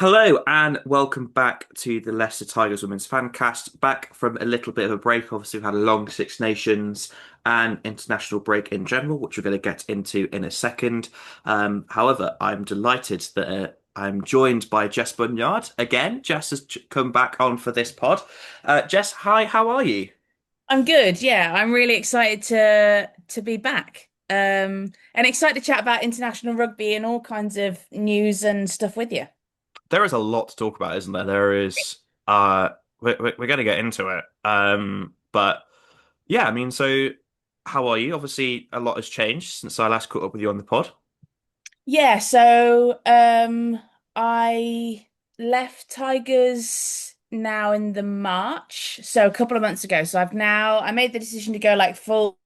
Hello and welcome back to the Leicester Tigers Women's Fancast. Back from a little bit of a break. Obviously, we've had a long Six Nations and international break in general, which we're going to get into in a second. However, I'm delighted that I'm joined by Jess Bunyard again. Jess has come back on for this pod. Jess, hi, how are you? I'm good. Yeah, I'm really excited to be back. And excited to chat about international rugby and all kinds of news and stuff with you. There is a lot to talk about, isn't there? There is. We're going to get into it. But yeah, I mean, so how are you? Obviously, a lot has changed since I last caught up with you on the pod. Yeah, so I left Tigers now in the March, so a couple of months ago. So I made the decision to go like full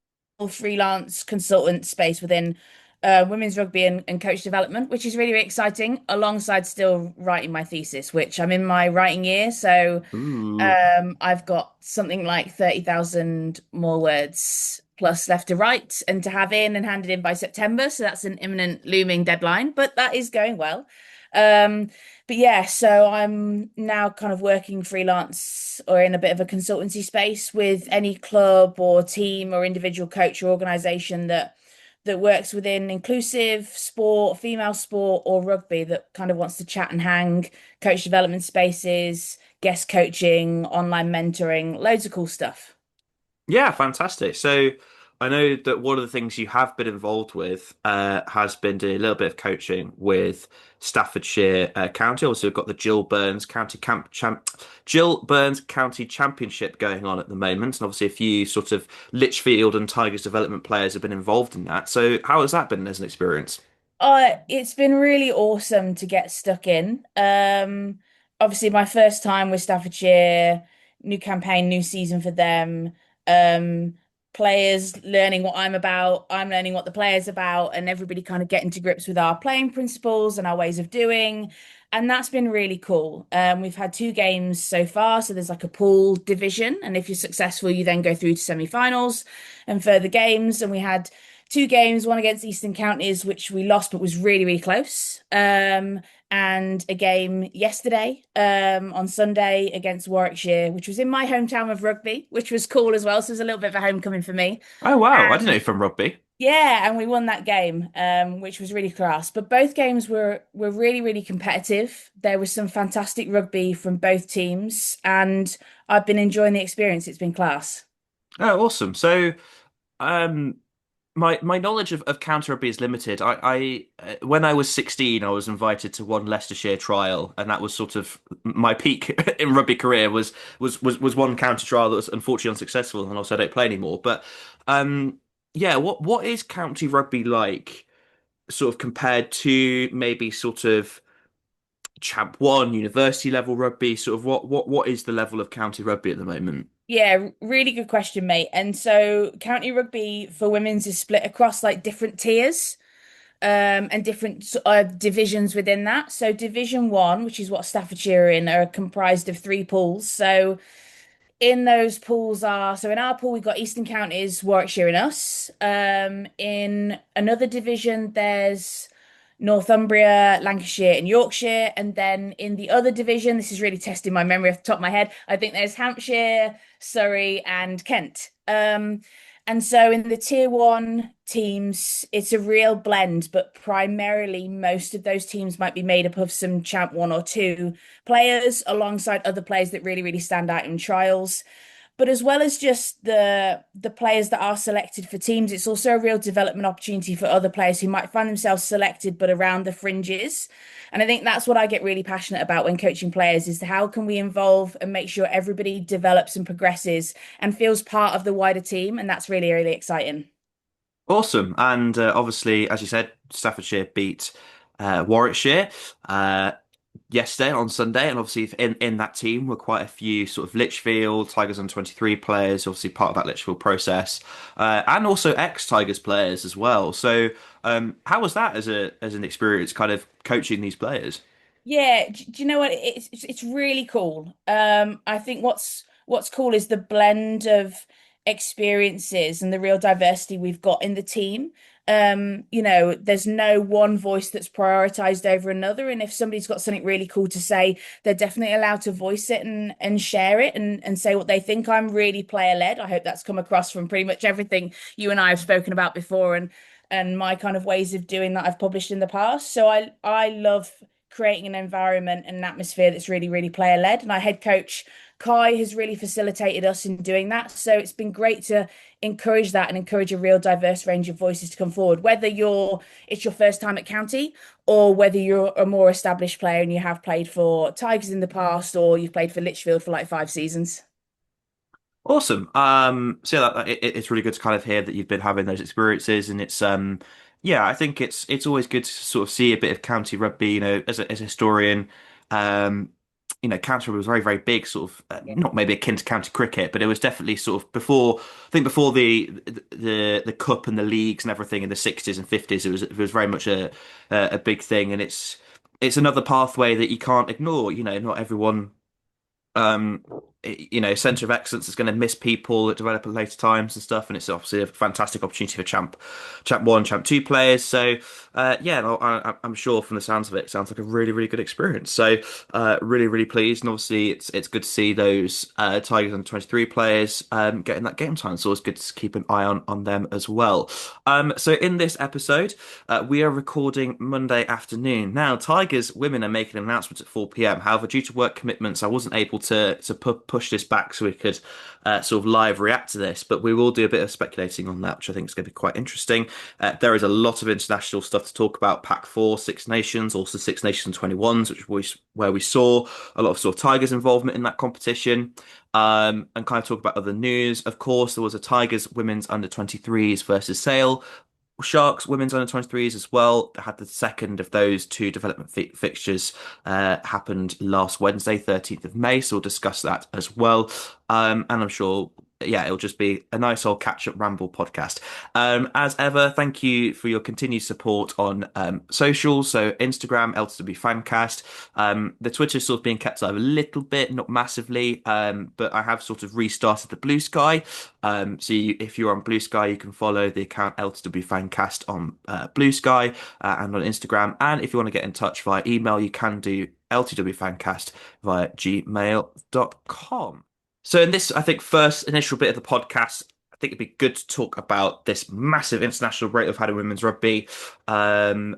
freelance consultant space within women's rugby and coach development, which is really, really exciting, alongside still writing my thesis, which I'm in my writing year. So Ooh. I've got something like 30,000 more words plus left to write and to have in and handed in by September. So that's an imminent looming deadline, but that is going well. Um, but yeah, so I'm now kind of working freelance or in a bit of a consultancy space with any club or team or individual coach or organization that works within inclusive sport, female sport, or rugby that kind of wants to chat and hang, coach development spaces, guest coaching, online mentoring, loads of cool stuff. Yeah, fantastic. So I know that one of the things you have been involved with has been doing a little bit of coaching with Staffordshire County. Also, we've got the Gill Burns County Championship going on at the moment, and obviously a few sort of Lichfield and Tigers development players have been involved in that. So how has that been as an experience? It's been really awesome to get stuck in. Obviously my first time with Staffordshire, new campaign, new season for them. Um, Players learning what I'm about, I'm learning what the players about, and everybody kind of getting to grips with our playing principles and our ways of doing. And that's been really cool. We've had two games so far, so there's like a pool division, and if you're successful, you then go through to semi-finals and further games. And we had two games, one against Eastern Counties, which we lost, but was really, really close. And a game yesterday, on Sunday against Warwickshire, which was in my hometown of Rugby, which was cool as well. So it was a little bit of a homecoming for me. Oh wow, I didn't know from rugby. Yeah, and we won that game, which was really class. But both games were really, really competitive. There was some fantastic rugby from both teams, and I've been enjoying the experience. It's been class. Oh, awesome. So, um, my knowledge of counter rugby is limited. When I was 16, I was invited to one Leicestershire trial, and that was sort of my peak in rugby career. Was one counter trial that was unfortunately unsuccessful, and also I don't play anymore. But yeah, what is county rugby like, sort of compared to maybe sort of Champ One, university level rugby? Sort of what is the level of county rugby at the moment? Yeah, really good question, mate. And so county rugby for women's is split across like different tiers, and different divisions within that. So Division One, which is what Staffordshire are in, are comprised of three pools. So in those pools are, so in our pool we've got Eastern Counties, Warwickshire and us. In another division there's Northumbria, Lancashire and Yorkshire. And then in the other division, this is really testing my memory off the top of my head, I think there's Hampshire, Surrey and Kent. And so in the tier one teams, it's a real blend, but primarily most of those teams might be made up of some champ one or two players alongside other players that really, really stand out in trials. But as well as just the players that are selected for teams, it's also a real development opportunity for other players who might find themselves selected but around the fringes. And I think that's what I get really passionate about when coaching players is how can we involve and make sure everybody develops and progresses and feels part of the wider team. And that's really, really exciting. Awesome. And obviously, as you said, Staffordshire beat Warwickshire yesterday on Sunday. And obviously, in that team were quite a few sort of Lichfield, Tigers on 23 players, obviously part of that Lichfield process, and also ex-Tigers players as well. So, how was that as an experience, kind of coaching these players? Yeah, do you know what? It's really cool. I think what's cool is the blend of experiences and the real diversity we've got in the team. There's no one voice that's prioritized over another. And if somebody's got something really cool to say, they're definitely allowed to voice it and share it and say what they think. I'm really player led. I hope that's come across from pretty much everything you and I have spoken about before and my kind of ways of doing that I've published in the past. So I love creating an environment and an atmosphere that's really, really player led. And our head coach Kai has really facilitated us in doing that. So it's been great to encourage that and encourage a real diverse range of voices to come forward, whether it's your first time at county or whether you're a more established player and you have played for Tigers in the past or you've played for Lichfield for like 5 seasons. Awesome. So yeah, it's really good to kind of hear that you've been having those experiences, and yeah, I think it's always good to sort of see a bit of county rugby. As a historian, um, county rugby was very, very big, sort of Yeah. not maybe akin to county cricket, but it was definitely sort of before. I think before the cup and the leagues and everything in the 60s and 50s, it was very much a big thing, and it's another pathway that you can't ignore. Not everyone um center of excellence is going to miss people that develop at later times and stuff, and it's obviously a fantastic opportunity for champ one, champ two players. So yeah, and I'm sure from the sounds of it, it sounds like a really, really good experience. So really, really pleased, and obviously it's good to see those Tigers under 23 players getting that game time. So it's good to keep an eye on them as well. So in this episode, we are recording Monday afternoon. Now, Tigers women are making an announcement at 4 p.m. However, due to work commitments, I wasn't able to push this back so we could sort of live react to this. But we will do a bit of speculating on that, which I think is going to be quite interesting. There is a lot of international stuff to talk about. Pack 4, Six Nations, also Six Nations 21s, where we saw a lot of sort of Tigers involvement in that competition. And kind of talk about other news. Of course, there was a Tigers women's under 23s versus Sale. Sharks women's under 23s as well. They had the second of those two development fixtures happened last Wednesday, 13th of May. So we'll discuss that as well. And I'm sure, yeah, it'll just be a nice old catch-up ramble podcast. As ever, thank you for your continued support on socials. So Instagram, LTW Fancast. The Twitter's sort of being kept alive a little bit, not massively, but I have sort of restarted the Blue Sky. If you're on Blue Sky, you can follow the account LTW Fancast on Blue Sky and on Instagram. And if you want to get in touch via email, you can do ltwfancast via gmail.com. So in this, I think, first initial bit of the podcast, I think it'd be good to talk about this massive international rate of had in women's rugby, and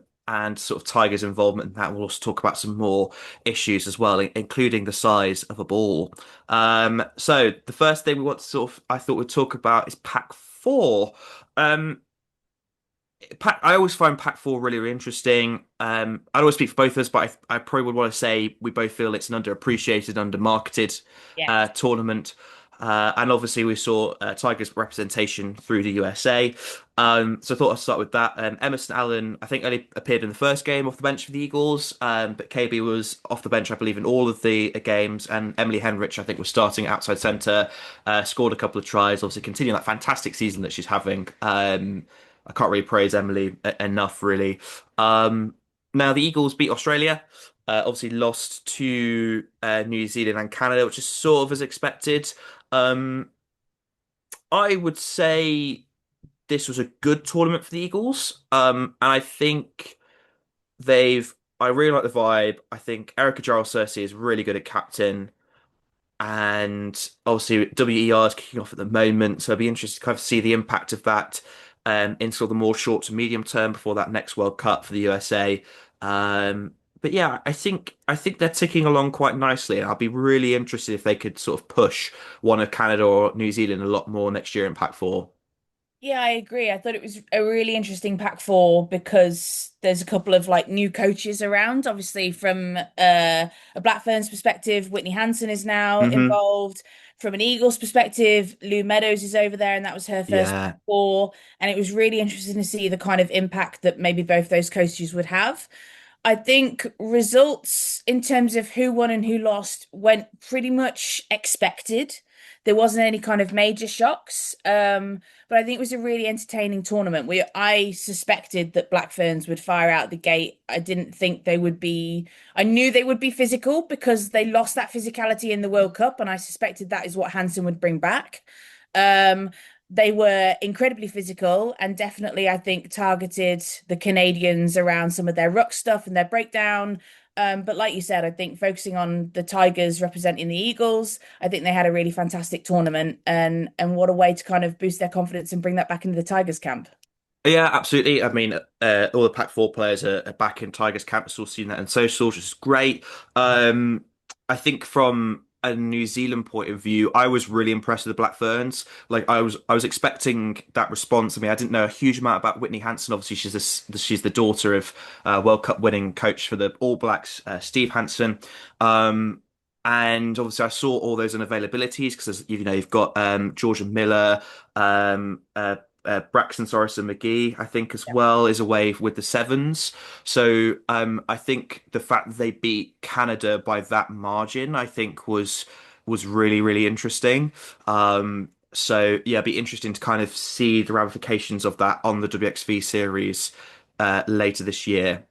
sort of Tigers' involvement in that. We'll also talk about some more issues as well, including the size of a ball. So the first thing we want to I thought we'd talk about is Pack 4. Um, I always find Pack 4 really, really interesting. I don't always speak for both of us, but I probably would want to say we both feel it's an underappreciated, undermarketed Yeah. tournament. And obviously, we saw Tigers representation through the USA. So I thought I'd start with that. Emerson Allen, I think, only appeared in the first game off the bench for the Eagles, but KB was off the bench, I believe, in all of the games. And Emily Henrich, I think, was starting outside centre, scored a couple of tries, obviously continuing that fantastic season that she's having. I can't really praise Emily enough, really. Now, the Eagles beat Australia. Obviously lost to New Zealand and Canada, which is sort of as expected. Um, I would say this was a good tournament for the Eagles. And I think I really like the vibe. I think Erica Giles Cersei is really good at captain. And obviously WER is kicking off at the moment, so I'd be interested to kind of see the impact of that in sort of the more short to medium term before that next World Cup for the USA. But yeah, I think they're ticking along quite nicely, and I'll be really interested if they could sort of push one of Canada or New Zealand a lot more next year in Pac 4. Yeah, I agree. I thought it was a really interesting pack four because there's a couple of like new coaches around. Obviously, from a Black Ferns perspective, Whitney Hansen is now Hmm. involved. From an Eagles perspective, Lou Meadows is over there, and that was her first pack Yeah. four. And it was really interesting to see the kind of impact that maybe both those coaches would have. I think results in terms of who won and who lost went pretty much expected. There wasn't any kind of major shocks. But I think it was a really entertaining tournament. I suspected that Black Ferns would fire out the gate. I didn't think they would be. I knew they would be physical because they lost that physicality in the World Cup, and I suspected that is what Hansen would bring back. Um, They were incredibly physical and definitely, I think, targeted the Canadians around some of their ruck stuff and their breakdown. But like you said, I think focusing on the Tigers representing the Eagles, I think they had a really fantastic tournament, and what a way to kind of boost their confidence and bring that back into the Tigers camp. Yeah, absolutely. I mean, all the Pac 4 players are back in Tigers camp. I've still seen that in socials, which is great. Um, I think from a New Zealand point of view, I was really impressed with the Black Ferns. Like I was expecting that response. I mean, I didn't know a huge amount about Whitney Hansen. Obviously, she's the daughter of World Cup winning coach for the All Blacks, Steve Hansen. Um, and obviously, I saw all those unavailabilities because you've got Georgia Miller, Braxton Sorrison McGee, I think, as well, is away with the Sevens. So I think the fact that they beat Canada by that margin, I think, was really, really interesting. So yeah, it'd be interesting to kind of see the ramifications of that on the WXV series later this year.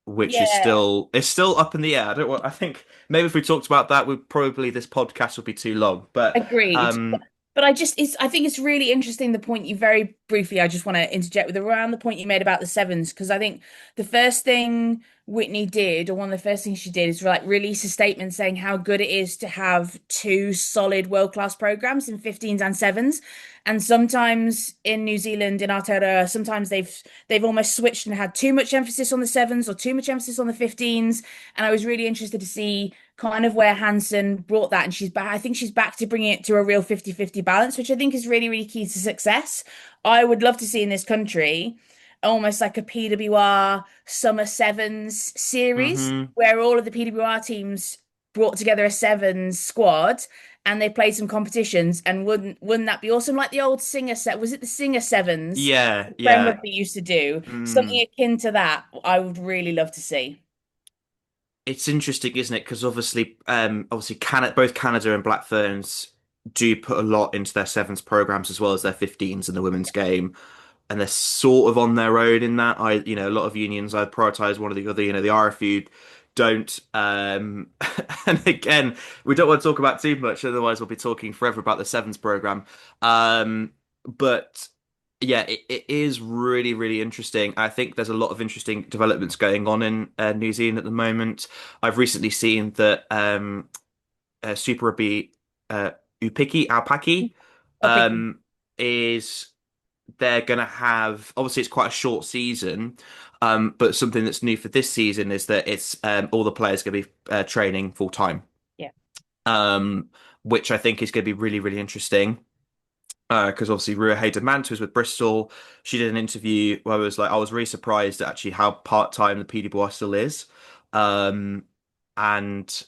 Which is Yeah. still up in the air. I think maybe if we talked about that, we probably this podcast would be too long. But Agreed. um, But I think it's really interesting the point you very briefly, I just want to interject with around the point you made about the sevens, because I think the first thing Whitney did, or one of the first things she did, is like release a statement saying how good it is to have two solid world-class programs in 15s and sevens. And sometimes in New Zealand, in Aotearoa, sometimes they've almost switched and had too much emphasis on the sevens or too much emphasis on the 15s. And I was really interested to see kind of where Hansen brought that, and she's back. I think she's back to bringing it to a real 50-50 balance, which I think is really, really key to success. I would love to see in this country almost like a PWR Summer Sevens series mhm. where all of the PWR teams brought together a sevens squad and they played some competitions, and wouldn't that be awesome? Like the old Singer set, was it the Singer Sevens Yeah, Prem yeah. Rugby used to do? Something Mm. akin to that, I would really love to see. It's interesting, isn't it? Because obviously, both Canada and Black Ferns do put a lot into their sevens programs as well as their 15s in the women's game, and they're sort of on their own in that. A lot of unions I prioritize one or the other. The RFU don't. And again, we don't want to talk about too much, otherwise we'll be talking forever about the sevens program. But yeah, it is really, really interesting. I think there's a lot of interesting developments going on in New Zealand at the moment. I've recently seen that Super Rugby Upiki Aupaki I'll pick you. um, is they're going to have obviously it's quite a short season, but something that's new for this season is that it's all the players going to be training full time, Yeah. um, which I think is going to be really, really interesting. Because obviously Rua Hayden-Mant was with Bristol. She did an interview where I was really surprised at actually how part-time the PWR still is. Um, and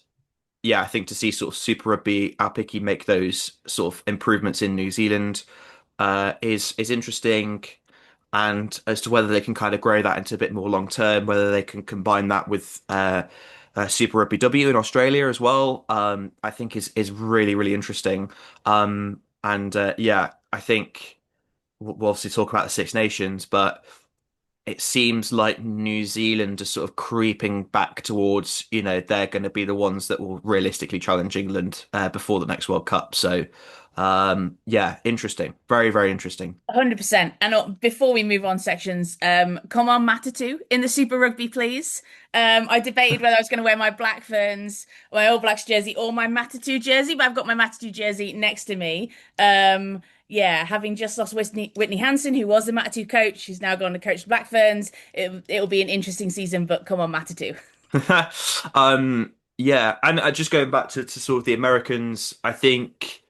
yeah, I think to see sort of Super Rugby Aupiki make those sort of improvements in New Zealand is interesting. And as to whether they can kind of grow that into a bit more long term, whether they can combine that with Super Rugby W in Australia as well, I think is really, really interesting. And yeah, I think we'll obviously talk about the Six Nations, but it seems like New Zealand is sort of creeping back towards, they're going to be the ones that will realistically challenge England before the next World Cup. So, yeah, interesting. Very, very interesting. 100%. And before we move on sections, come on, Matatu in the Super Rugby, please. I debated whether I was going to wear my Black Ferns, my All Blacks jersey, or my Matatu jersey, but I've got my Matatu jersey next to me. Yeah, having just lost Whitney Hansen, who was the Matatu coach, who's now gone to coach the Black Ferns. It'll be an interesting season, but come on, Matatu. Yeah, and just going back to sort of the Americans, I think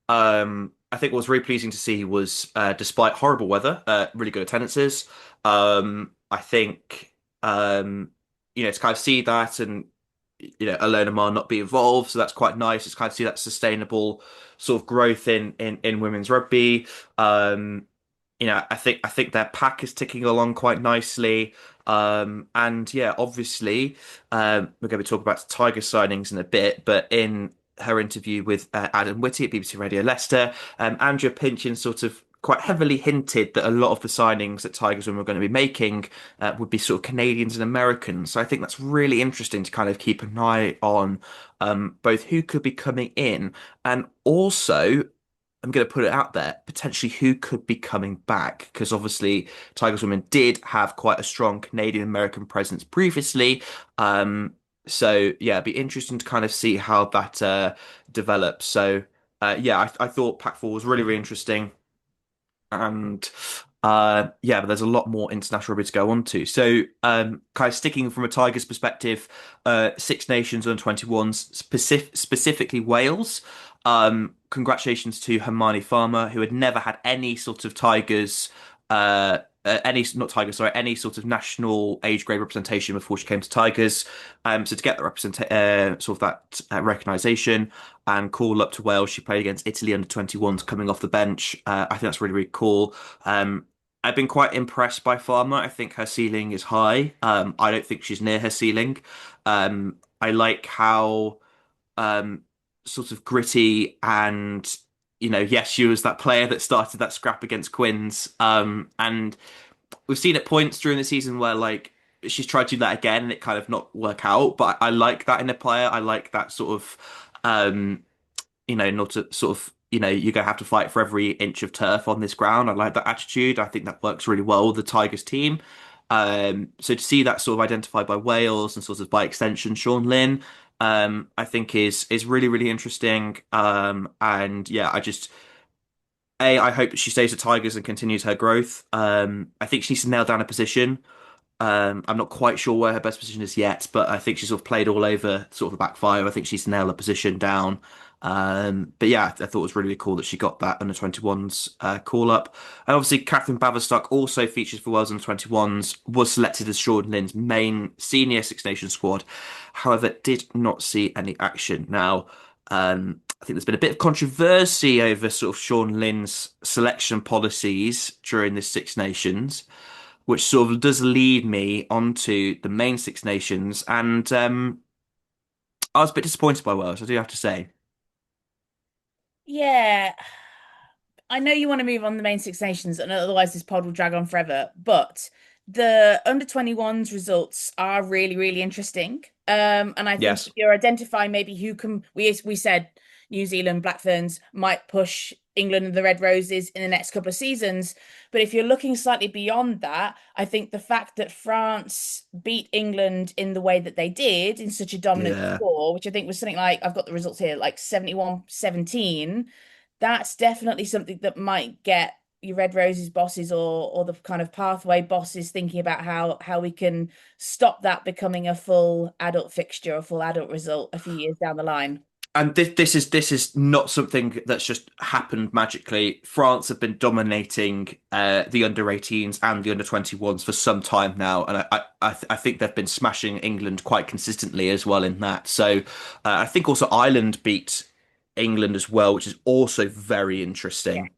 what was really pleasing to see was, despite horrible weather, really good attendances. I think, to kind of see that and, Alona Mar not be involved, so that's quite nice. It's kind of see that sustainable sort of growth in women's rugby. Um, I think their pack is ticking along quite nicely. And yeah, obviously, we're going to be talking about the Tiger signings in a bit, but in her interview with Adam Whitty at BBC Radio Leicester, Andrea Pinchin sort of quite heavily hinted that a lot of the signings that Tigers women were going to be making would be sort of Canadians and Americans. So I think that's really interesting to kind of keep an eye on both who could be coming in and also I'm going to put it out there, potentially who could be coming back? Because obviously, Tigers women did have quite a strong Canadian American presence previously. Um, so yeah, it'd be interesting to kind of see how that develops. So yeah, I thought Pac-4 was really, really interesting. And yeah, but there's a lot more international rugby to go on to. So, kind of sticking from a Tigers perspective, Six Nations under 21s, specifically Wales. Congratulations to Hermione Farmer, who had never had any sort of Tigers, any not Tigers, sorry, any sort of national age grade representation before she came to Tigers. So to get that sort of that recognition and call up to Wales. She played against Italy under 21s coming off the bench. I think that's really, really cool. I've been quite impressed by Farmer. I think her ceiling is high. I don't think she's near her ceiling. I like how um, sort of gritty and yes, she was that player that started that scrap against Quins. And we've seen at points during the season where like she's tried to do that again and it kind of not work out. But I like that in a player. I like that sort of not to sort of, you're going to have to fight for every inch of turf on this ground. I like that attitude. I think that works really well with the Tigers team. So to see that sort of identified by Wales and sort of by extension Sean Lynn, I think is really, really interesting. And yeah, I hope that she stays at Tigers and continues her growth. I think she needs to nail down a position. I'm not quite sure where her best position is yet, but I think she's sort of played all over sort of the back five. I think she's nailed her position down. But yeah, I thought it was really, really cool that she got that under 21s call up. And obviously, Catherine Baverstock also features for Wales under 21s, was selected as Sean Lynn's main senior Six Nations squad. However, did not see any action. Now, I think there's been a bit of controversy over sort of Sean Lynn's selection policies during this Six Nations, which sort of does lead me onto the main Six Nations. And I was a bit disappointed by Wales, I do have to say. Yeah, I know you want to move on the main Six Nations, and otherwise this pod will drag on forever. But the under 21s results are really, really interesting. And I think Yes. if you're identifying maybe who can, we said New Zealand Black Ferns might push England and the Red Roses in the next couple of seasons. But if you're looking slightly beyond that, I think the fact that France beat England in the way that they did in such a dominant Yeah. score, which I think was something like, I've got the results here, like 71-17, that's definitely something that might get your Red Roses bosses or the kind of pathway bosses thinking about how we can stop that becoming a full adult fixture, a full adult result a few years down the line. And this is not something that's just happened magically. France have been dominating the under 18s and the under 21s for some time now, and I think they've been smashing England quite consistently as well in that. So I think also Ireland beat England as well, which is also very Yeah. interesting.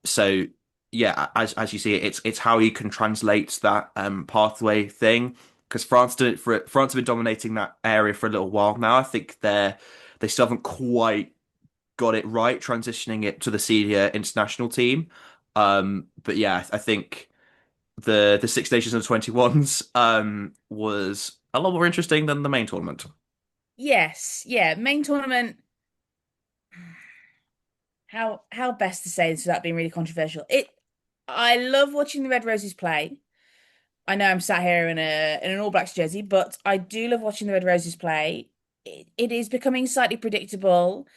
So yeah, as you see, it's how you can translate that pathway thing because France have been dominating that area for a little while now. I think they still haven't quite got it right transitioning it to the senior international team. But yeah, I think the Six Nations under 21s was a lot more interesting than the main tournament. Yes, yeah. Main tournament, how best to say this without being really controversial? I love watching the Red Roses play. I know I'm sat here in an All Blacks jersey, but I do love watching the Red Roses play. It is becoming slightly predictable.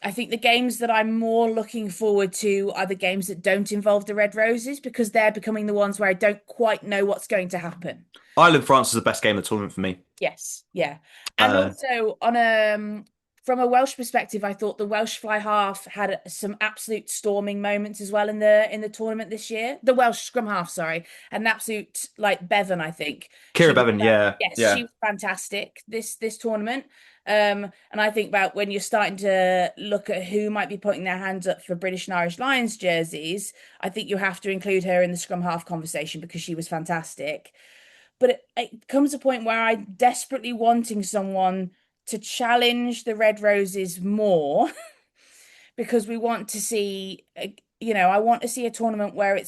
I think the games that I'm more looking forward to are the games that don't involve the Red Roses because they're becoming the ones where I don't quite know what's going to happen. Ireland France is the best game of the tournament for me. Yes, yeah. And Uh, also on from a Welsh perspective, I thought the Welsh fly half had some absolute storming moments as well in the tournament this year. The Welsh scrum half, sorry, an absolute like Bevan, I think. Kira Bevan, yeah, Yes, she yeah. was fantastic this tournament. And I think about when you're starting to look at who might be putting their hands up for British and Irish Lions jerseys, I think you have to include her in the scrum half conversation because she was fantastic. But it comes a point where I'm desperately wanting someone to challenge the Red Roses more because we want to see, I want to see a tournament where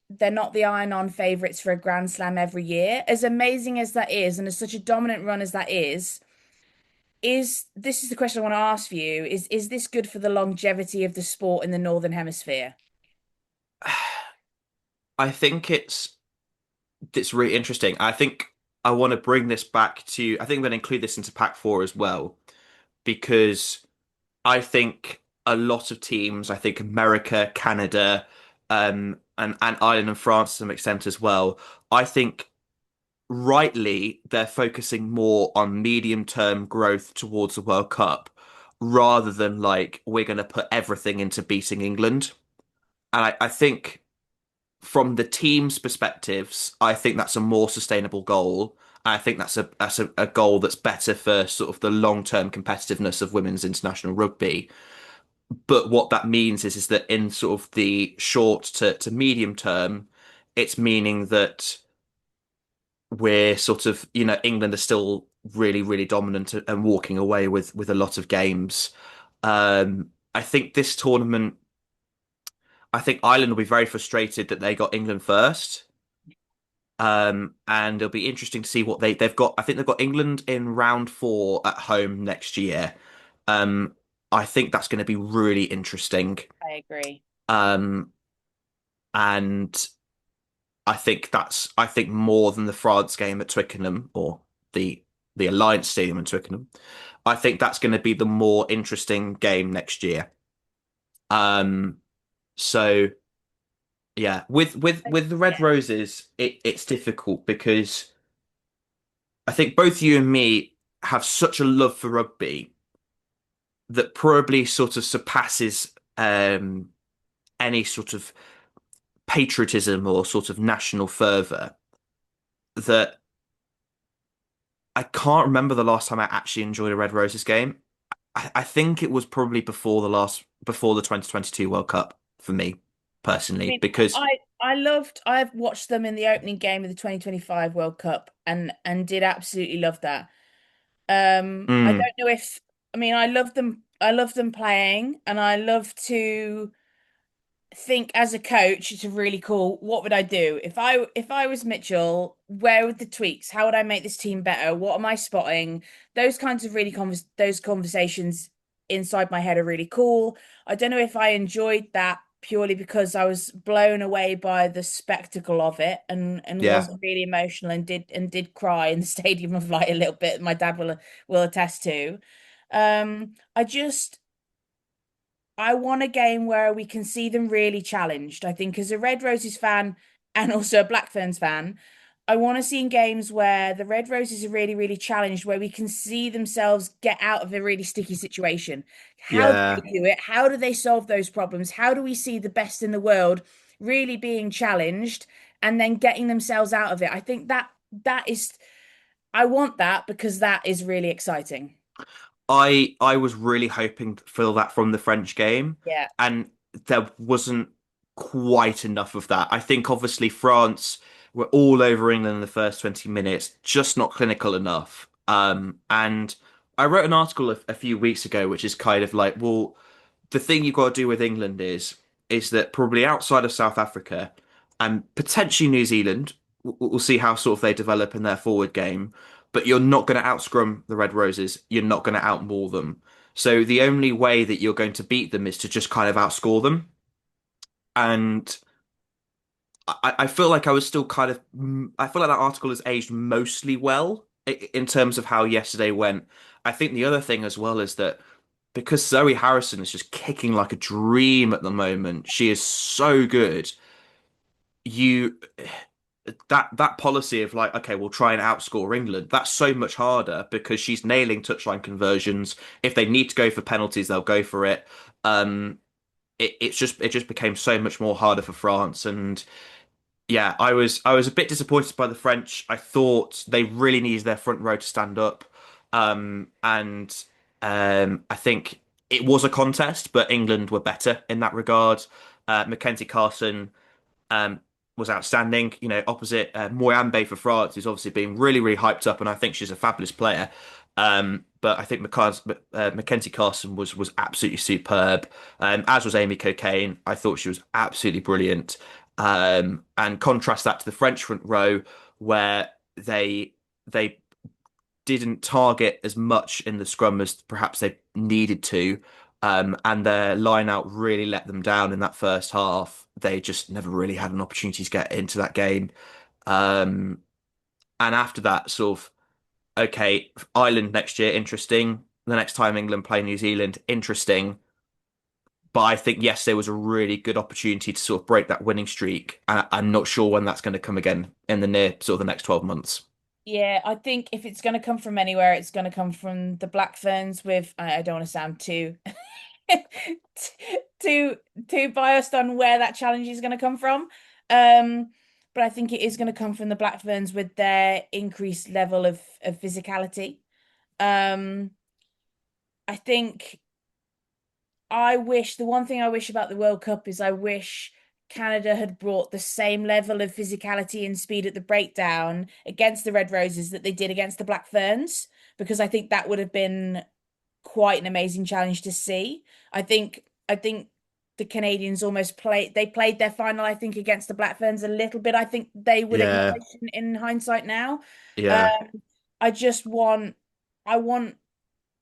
they're not the iron-on favourites for a Grand Slam every year. As amazing as that is, and as such a dominant run as that is, is this is the question I want to ask you, is this good for the longevity of the sport in the Northern Hemisphere? I think it's really interesting. I think I want to bring this back to. I think I'm going to include this into Pack 4 as well because I think a lot of teams, I think America, Canada, and Ireland and France to some extent as well. I think rightly they're focusing more on medium-term growth towards the World Cup rather than like we're going to put everything into beating England. And I think from the team's perspectives, I think that's a more sustainable goal. I think that's a goal that's better for sort of the long-term competitiveness of women's international rugby. But what that means is that in sort of the short to medium term, it's meaning that we're sort of, England are still really, really dominant and walking away with a lot of games. I think this tournament, I think Ireland will be very frustrated that they got England first. And it'll be interesting to see what they've got. I think they've got England in round four at home next year. Um, I think that's going to be really interesting. I agree. Um, and I think more than the France game at Twickenham or the the Alliance Stadium in Twickenham. I think that's going to be the more interesting game next year. Um, so yeah, with the Red Yeah. Roses, it's difficult because I think both you and me have such a love for rugby that probably sort of surpasses any sort of patriotism or sort of national fervor that I can't remember the last time I actually enjoyed a Red Roses game. I think it was probably before the 2022 World Cup for me I personally mean, because I've watched them in the opening game of the 2025 World Cup and did absolutely love that. I mm, don't know if I mean I love them playing and I love to think as a coach it's really cool. What would I do if I was Mitchell? Where would the tweaks? How would I make this team better? What am I spotting? Those kinds of those conversations inside my head are really cool. I don't know if I enjoyed that purely because I was blown away by the spectacle of it and yeah, wasn't really emotional and did cry in the stadium of light a little bit. My dad will attest to. I just I want a game where we can see them really challenged. I think as a Red Roses fan and also a Black Ferns fan, I want to see in games where the Red Roses are really, really challenged, where we can see themselves get out of a really sticky situation. How do yeah. they do it? How do they solve those problems? How do we see the best in the world really being challenged and then getting themselves out of it? I think that is, I want that because that is really exciting. I was really hoping for that from the French game, Yeah. and there wasn't quite enough of that. I think obviously France were all over England in the first 20 minutes, just not clinical enough. And I wrote an article a few weeks ago, which is kind of like, well, the thing you've got to do with England is that probably outside of South Africa and potentially New Zealand, we'll see how sort of they develop in their forward game. But you're not going to outscrum the Red Roses. You're not going to outmaul them. So the only way that you're going to beat them is to just kind of outscore them. And I feel like I was still kind of I feel like that article has aged mostly well in terms of how yesterday went. I think the other thing as well is that because Zoe Harrison is just kicking like a dream at the moment, she is so good. You that policy of like, okay, we'll try and outscore England, that's so much harder because she's nailing touchline conversions. If they need to go for penalties, they'll go for it. Um, it just became so much more harder for France, and yeah, I was a bit disappointed by the French. I thought they really needed their front row to stand up. And I think it was a contest, but England were better in that regard. Mackenzie Carson um, was outstanding. Opposite Moyambe for France, who's obviously being really, really hyped up, and I think she's a fabulous player. But I think Mackenzie Carson was absolutely superb, as was Amy Cocaine. I thought she was absolutely brilliant. And contrast that to the French front row, where they didn't target as much in the scrum as perhaps they needed to. And their line out really let them down in that first half. They just never really had an opportunity to get into that game. Um, and after that, sort of, okay, Ireland next year, interesting. The next time England play New Zealand, interesting. But I think, yes, there was a really good opportunity to sort of break that winning streak. And I'm not sure when that's going to come again in the near sort of the next 12 months. Yeah, I think if it's going to come from anywhere, it's going to come from the Black Ferns with, I don't want to sound too too biased on where that challenge is going to come from. Um, but I think it is going to come from the Black Ferns with their increased level of physicality. Um, I think the one thing I wish about the World Cup is I wish Canada had brought the same level of physicality and speed at the breakdown against the Red Roses that they did against the Black Ferns, because I think that would have been quite an amazing challenge to see. I think the Canadians almost played their final, I think, against the Black Ferns a little bit. I think they will Yeah, acknowledge in hindsight now. yeah. Um, I want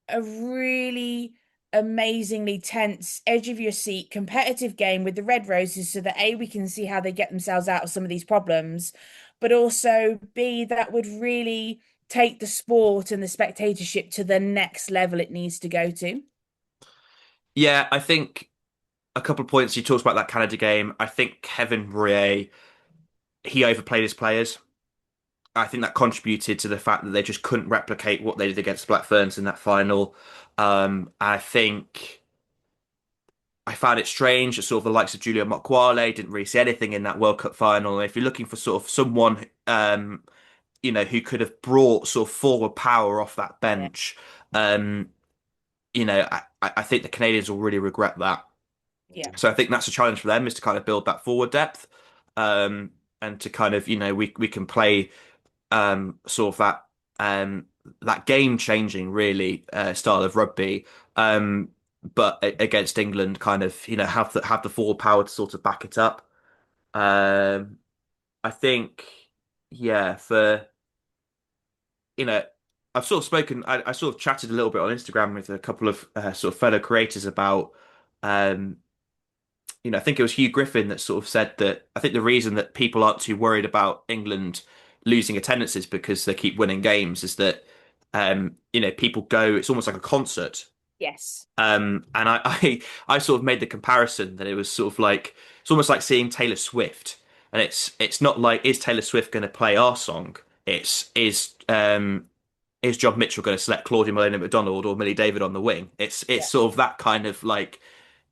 a really amazingly tense, edge of your seat, competitive game with the Red Roses so that A, we can see how they get themselves out of some of these problems, but also B, that would really take the sport and the spectatorship to the next level it needs to go to. Yeah, I think a couple of points you talked about that Canada game. I think Kevin Brouillet, he overplayed his players. I think that contributed to the fact that they just couldn't replicate what they did against the Black Ferns in that final. I think I found it strange that sort of the likes of Julia Mokwale didn't really see anything in that World Cup final. And if you're looking for sort of someone, who could have brought sort of forward power off that Yeah, bench, um, I think the Canadians will really regret that. yeah, So I think that's a challenge for them is to kind of build that forward depth, um, and to kind of, we can play sort of that game changing really style of rugby, but against England, kind of have the forward power to sort of back it up. Um, I think, yeah, for you know. I've sort of spoken. I sort of chatted a little bit on Instagram with a couple of sort of fellow creators about um, I think it was Hugh Griffin that sort of said that I think the reason that people aren't too worried about England losing attendances because they keep winning games is that people go, it's almost like a concert. yes, And I sort of made the comparison that it was sort of like it's almost like seeing Taylor Swift. And it's not like is Taylor Swift going to play our song? It's is John Mitchell going to select Claudia Molina McDonald or Millie David on the wing? It's yeah, sort of that kind of like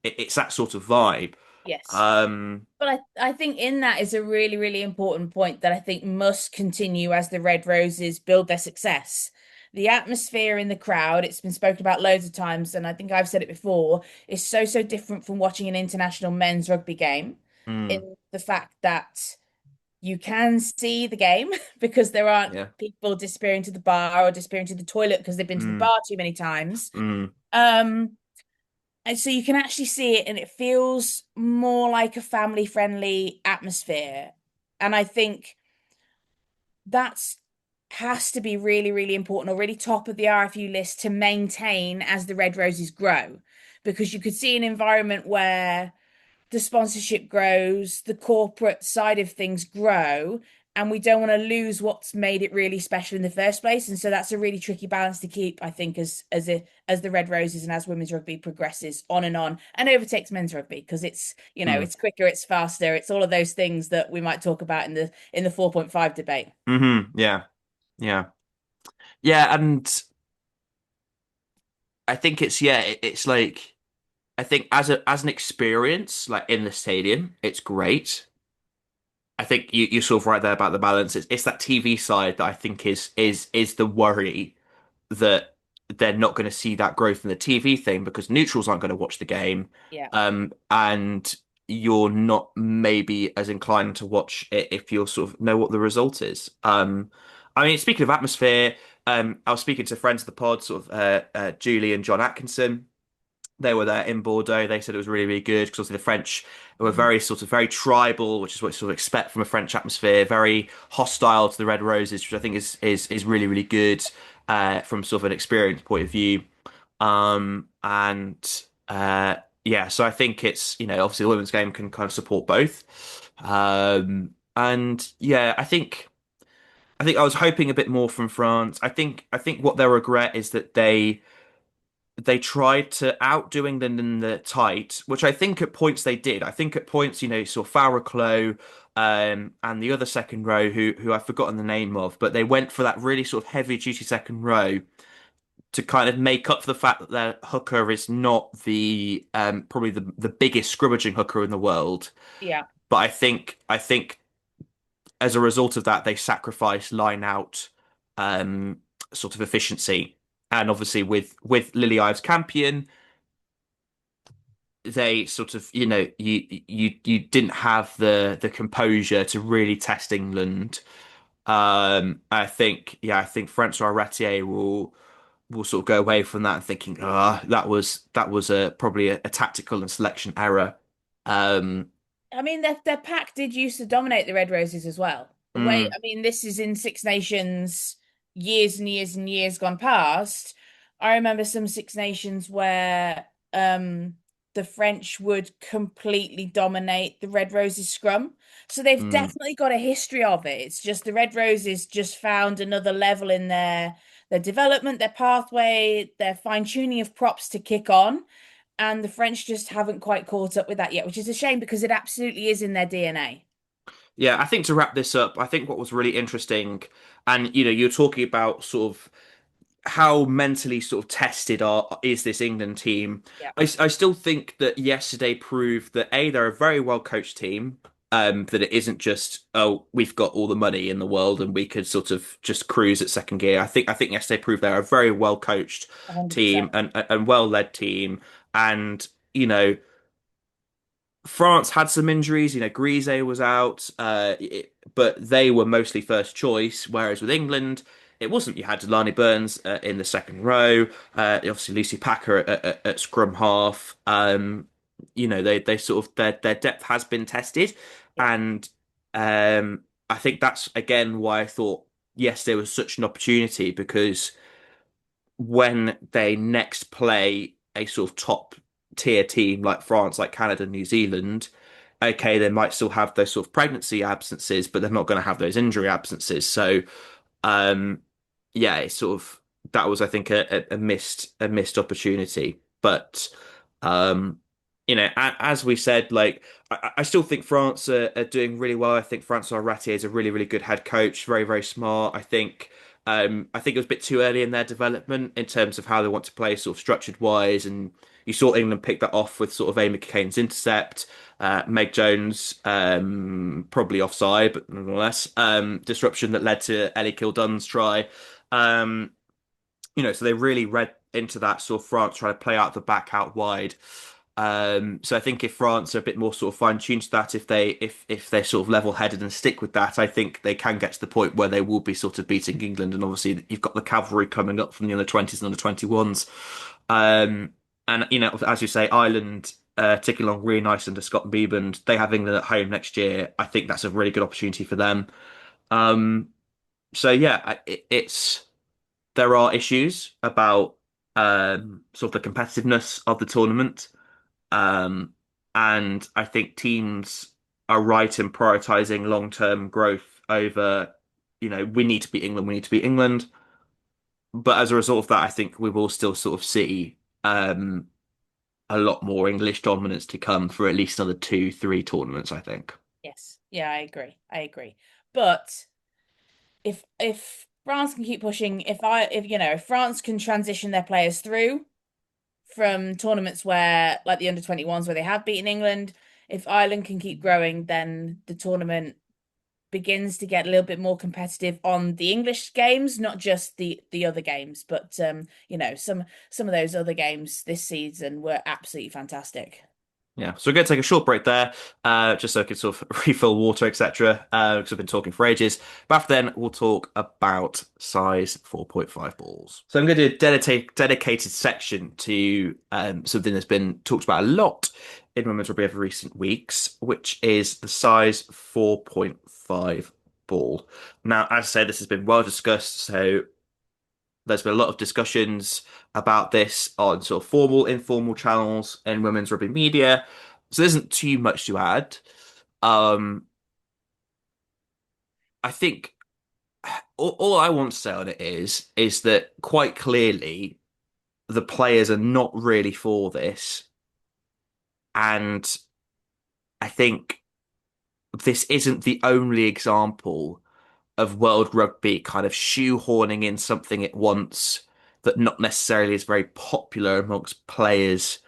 it's that sort of vibe. yes. Um, But I think in that is a really, really important point that I think must continue as the Red Roses build their success. The atmosphere in the crowd, it's been spoken about loads of times, and I think I've said it before, is so, so different from watching an international men's rugby game mm, in the fact that you can see the game because there aren't yeah. people disappearing to the bar or disappearing to the toilet because they've been to the Mm, bar too many times. mm, Um, and so you can actually see it, and it feels more like a family friendly atmosphere. And I think that's has to be really, really important or really top of the RFU list to maintain as the Red Roses grow. Because you could see an environment where the sponsorship grows, the corporate side of things grow, and we don't want to lose what's made it really special in the first place. And so that's a really tricky balance to keep, I think, as the Red Roses and as women's rugby progresses on and overtakes men's rugby because mm, it's quicker, it's faster, it's all of those things that we might talk about in the 4.5 debate. yeah, yeah, yeah. And I think it's like I think as an experience, like in the stadium, it's great. I think you're sort of right there about the balance. It's that TV side that I think is the worry that they're not going to see that growth in the TV thing because neutrals aren't going to watch the game, Yeah, and you're not maybe as inclined to watch it if you sort of know what the result is. I mean, speaking of atmosphere, I was speaking to friends of the pod, sort of Julie and John Atkinson. They were there in Bordeaux. They said it was really, really good because obviously the French were mhm, very sort of very tribal, which is what you sort of expect from a French atmosphere. Very hostile to the Red Roses, which I think is really, really good. from sort of an experience point of view. And yeah, so I think it's, obviously the women's game can kind of support both. And yeah, I think I was hoping a bit more from France. I think what their regret is that they tried to outdo England in the tight, which I think at points they did. I think at points, you saw Farah and the other second row who I've forgotten the name of, but they went for that really sort of heavy duty second row to kind of make up for the fact that their hooker is not the probably the biggest scrimmaging hooker in the world. Yeah. But I think as a result of that, they sacrificed line out um, sort of efficiency. And obviously with Lily Ives Campion, they sort of, you didn't have the composure to really test England. I think Francois Ratier will sort of go away from that and thinking, that was probably a tactical and selection error. Um, I mean, their pack did used to dominate the Red Roses as well. Wait, mm, I mean, this is in Six Nations years and years and years gone past. I remember some Six Nations where the French would completely dominate the Red Roses scrum. So they've mm. definitely got a history of it. It's just the Red Roses just found another level in their development, their pathway, their fine-tuning of props to kick on. And the French just haven't quite caught up with that yet, which is a shame because it absolutely is in their DNA. Yeah, I think to wrap this up, I think what was really interesting, and you're talking about sort of how mentally sort of tested is this England team. Yeah, I still think that yesterday proved that they're a very well coached team. That it isn't just, oh, we've got all the money in the world and we could sort of just cruise at second gear. I think yesterday proved they're a very well coached 100%. team and well led team. And France had some injuries. Grise was out, but they were mostly first choice. Whereas with England, it wasn't. You had Delaney Burns in the second row. Obviously Lucy Packer at scrum half. They sort of their depth has been tested, Yeah, and I think that's again why I thought yes, there was such an opportunity because when they next play a sort of top tier team like France, like Canada, New Zealand, okay, they might still have those sort of pregnancy absences, but they're not going to have those injury absences. So, um, yeah, it's sort of that was, I think, a missed opportunity. But um, as we said, like I still think France are doing really well. I think Francois Ratier is a really, really good head coach, very, very smart. I think it was a bit too early in their development in terms of how they want to play, sort of structured wise, and you saw England pick that off with sort of Amy Kane's intercept, Meg Jones probably offside, but nonetheless, disruption that led to Ellie Kildunn's try. Um, so they really read into that sort of France trying to play out the back out wide. So I think if France are a bit more sort of fine-tuned to that, if they're sort of level-headed and stick with that, I think they can get to the point where they will be sort of beating England. And obviously you've got the cavalry coming up from the under 20s and under 21s. Um, and as you say, Ireland ticking along really nice under Scott and Beeband. They have England at home next year. I think that's a really good opportunity for them. Um, so yeah, it's there are issues about sort of the competitiveness of the tournament. Um, and I think teams are right in prioritizing long-term growth over, we need to beat England, we need to beat England. But as a result of that, I think we will still sort of see a lot more English dominance to come for at least another two, three tournaments, I think. yes. Yeah, I agree. I agree. But if France can keep pushing, if France can transition their players through from tournaments where like the under 21s where they have beaten England, if Ireland can keep growing, then the tournament begins to get a little bit more competitive on the English games, not just the other games. But some of those other games this season were absolutely fantastic. Yeah, so we're going to take a short break there, just so I can sort of refill water, etc. Because I've been talking for ages. But after then, we'll talk about size 4.5 balls. So I'm going to do a dedicated section to something that's been talked about a lot in women's rugby over recent weeks, which is the size 4.5 ball. Now, as I said, this has been well discussed, so There's been a lot of discussions about this on sort of formal, informal channels in women's rugby media. So there isn't too much to add. Um, I think all I want to say on it is that quite clearly the players are not really for this, and I think this isn't the only example of world rugby kind of shoehorning in something it wants that not necessarily is very popular amongst players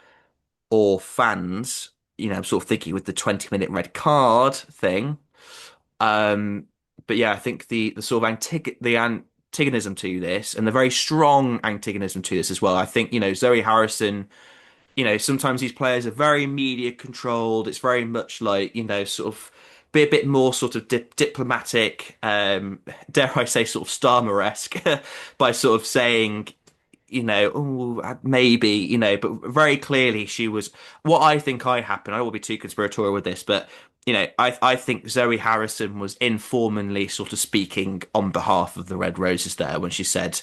or fans. You know, I'm sort of thinking with the 20-minute red card thing. Um, but yeah, I think the sort of antagonism to this and the very strong antagonism to this as well. I think, Zoe Harrison, sometimes these players are very media controlled. It's very much like, sort of be a bit more sort of diplomatic, dare I say, sort of Starmer-esque by sort of saying, oh, maybe, but very clearly she was what I think I happened. I don't want to be too conspiratorial with this, but I think Zoe Harrison was informally sort of speaking on behalf of the Red Roses there when she said,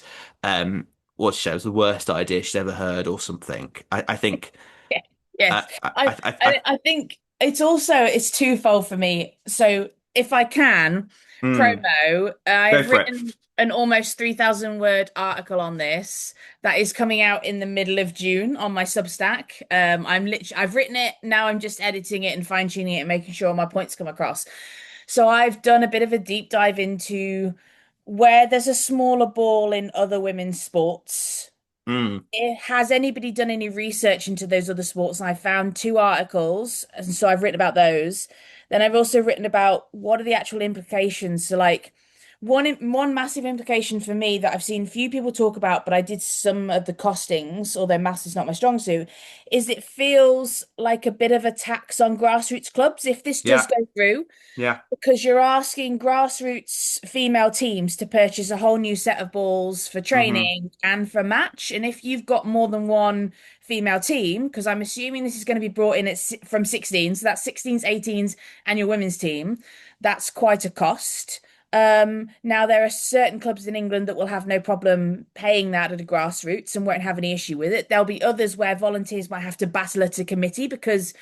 what she said was the worst idea she's ever heard or something. I think, Yeah. Yes. I think it's twofold for me. So if I can mm, promo, go I've for it. written an almost 3,000 word article on this that is coming out in the middle of June on my Substack. I've written it, now I'm just editing it and fine-tuning it and making sure my points come across. So I've done a bit of a deep dive into where there's a smaller ball in other women's sports. Mm, Has anybody done any research into those other sports? And I found two articles, and so I've written about those. Then I've also written about what are the actual implications. So, like one massive implication for me that I've seen few people talk about, but I did some of the costings, although maths is not my strong suit, is it feels like a bit of a tax on grassroots clubs if this does yeah, go through yeah. because you're asking grassroots female teams to purchase a whole new set of balls for Hmm. training and for match. And if you've got more than one female team, because I'm assuming this is going to be brought in from 16, so that's 16s, 18s, and your women's team, that's quite a cost. Now there are certain clubs in England that will have no problem paying that at a grassroots and won't have any issue with it. There'll be others where volunteers might have to battle at a committee because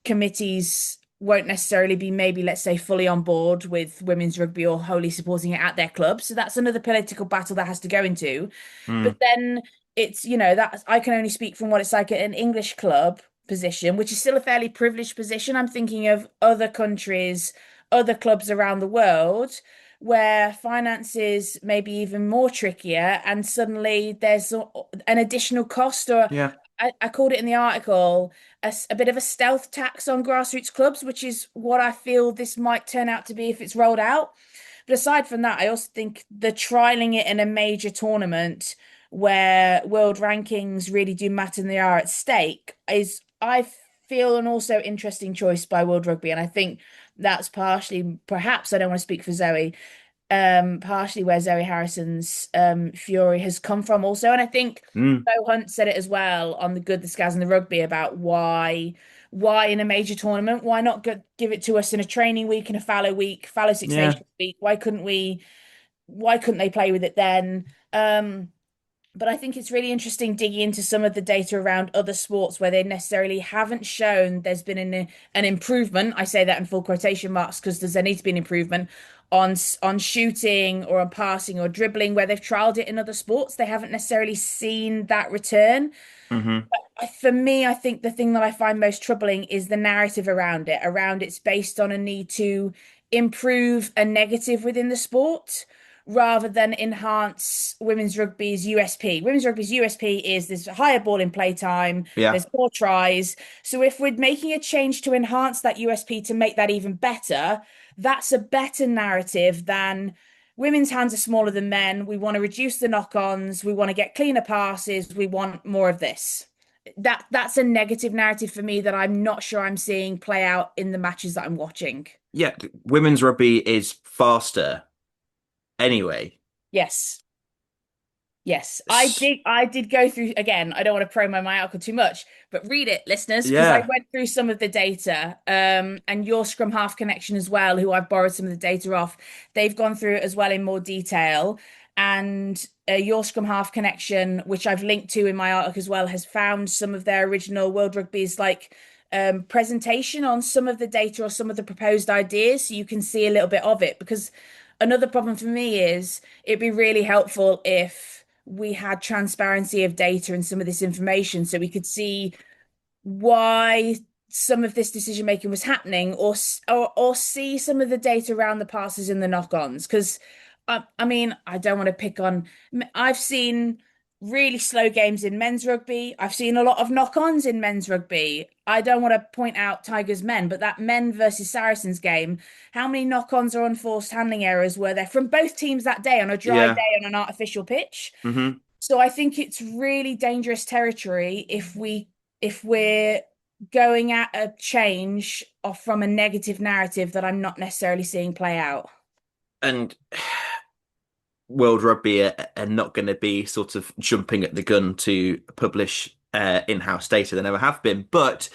committees won't necessarily be maybe let's say fully on board with women's rugby or wholly supporting it at their club, so that's another political battle that has to go into. But Mm, then it's that I can only speak from what it's like at an English club position, which is still a fairly privileged position. I'm thinking of other countries, other clubs around the world where finances may be even more trickier and suddenly there's an additional cost or yeah. I called it in the article a bit of a stealth tax on grassroots clubs, which is what I feel this might turn out to be if it's rolled out. But aside from that, I also think the trialing it in a major tournament where world rankings really do matter and they are at stake is, I feel, an also interesting choice by World Rugby. And I think that's partially, perhaps, I don't want to speak for Zoe, partially where Zoe Harrison's fury has come from also. And I think Mm, Bo Hunt said it as well on the Good, the Scaz and the Rugby about why in a major tournament, why not give it to us in a training week and a fallow week, fallow Six yeah. Nations week? Why couldn't they play with it then? But I think it's really interesting digging into some of the data around other sports where they necessarily haven't shown there's been an improvement. I say that in full quotation marks because there needs to be an improvement on shooting or on passing or dribbling where they've trialed it in other sports. They haven't necessarily seen that return. Hmm. For me, I think the thing that I find most troubling is the narrative around it. Around it's based on a need to improve a negative within the sport rather than enhance women's rugby's USP. Women's rugby's USP is there's a higher ball in playtime, Yeah. there's more tries. So if we're making a change to enhance that USP to make that even better, that's a better narrative than women's hands are smaller than men. We want to reduce the knock-ons. We want to get cleaner passes. We want more of this. That's a negative narrative for me that I'm not sure I'm seeing play out in the matches that I'm watching. Yeah. Women's rugby is faster anyway. Yes. Yes, S- I did go through again. I don't want to promo my article too much, but read it, listeners, because I Yeah. went through some of the data. And your Scrum Half connection as well, who I've borrowed some of the data off. They've gone through it as well in more detail. and Your Scrum Half Connection, which I've linked to in my article as well, has found some of their original World Rugby's like presentation on some of the data or some of the proposed ideas, so you can see a little bit of it. Because another problem for me is it'd be really helpful if we had transparency of data and some of this information so we could see why some of this decision making was happening, or see some of the data around the passes and the knock-ons. Because I mean, I don't want to pick on. I've seen really slow games in men's rugby. I've seen a lot of knock-ons in men's rugby. I don't want to point out Tigers men, but that men versus Saracens game, how many knock-ons or unforced handling errors were there from both teams that day on a dry Yeah. day on an artificial pitch? Hmm. So I think it's really dangerous territory if we're going at a change off from a negative narrative that I'm not necessarily seeing play out. And World Rugby are not going to be sort of jumping at the gun to publish in-house data. They never have been. But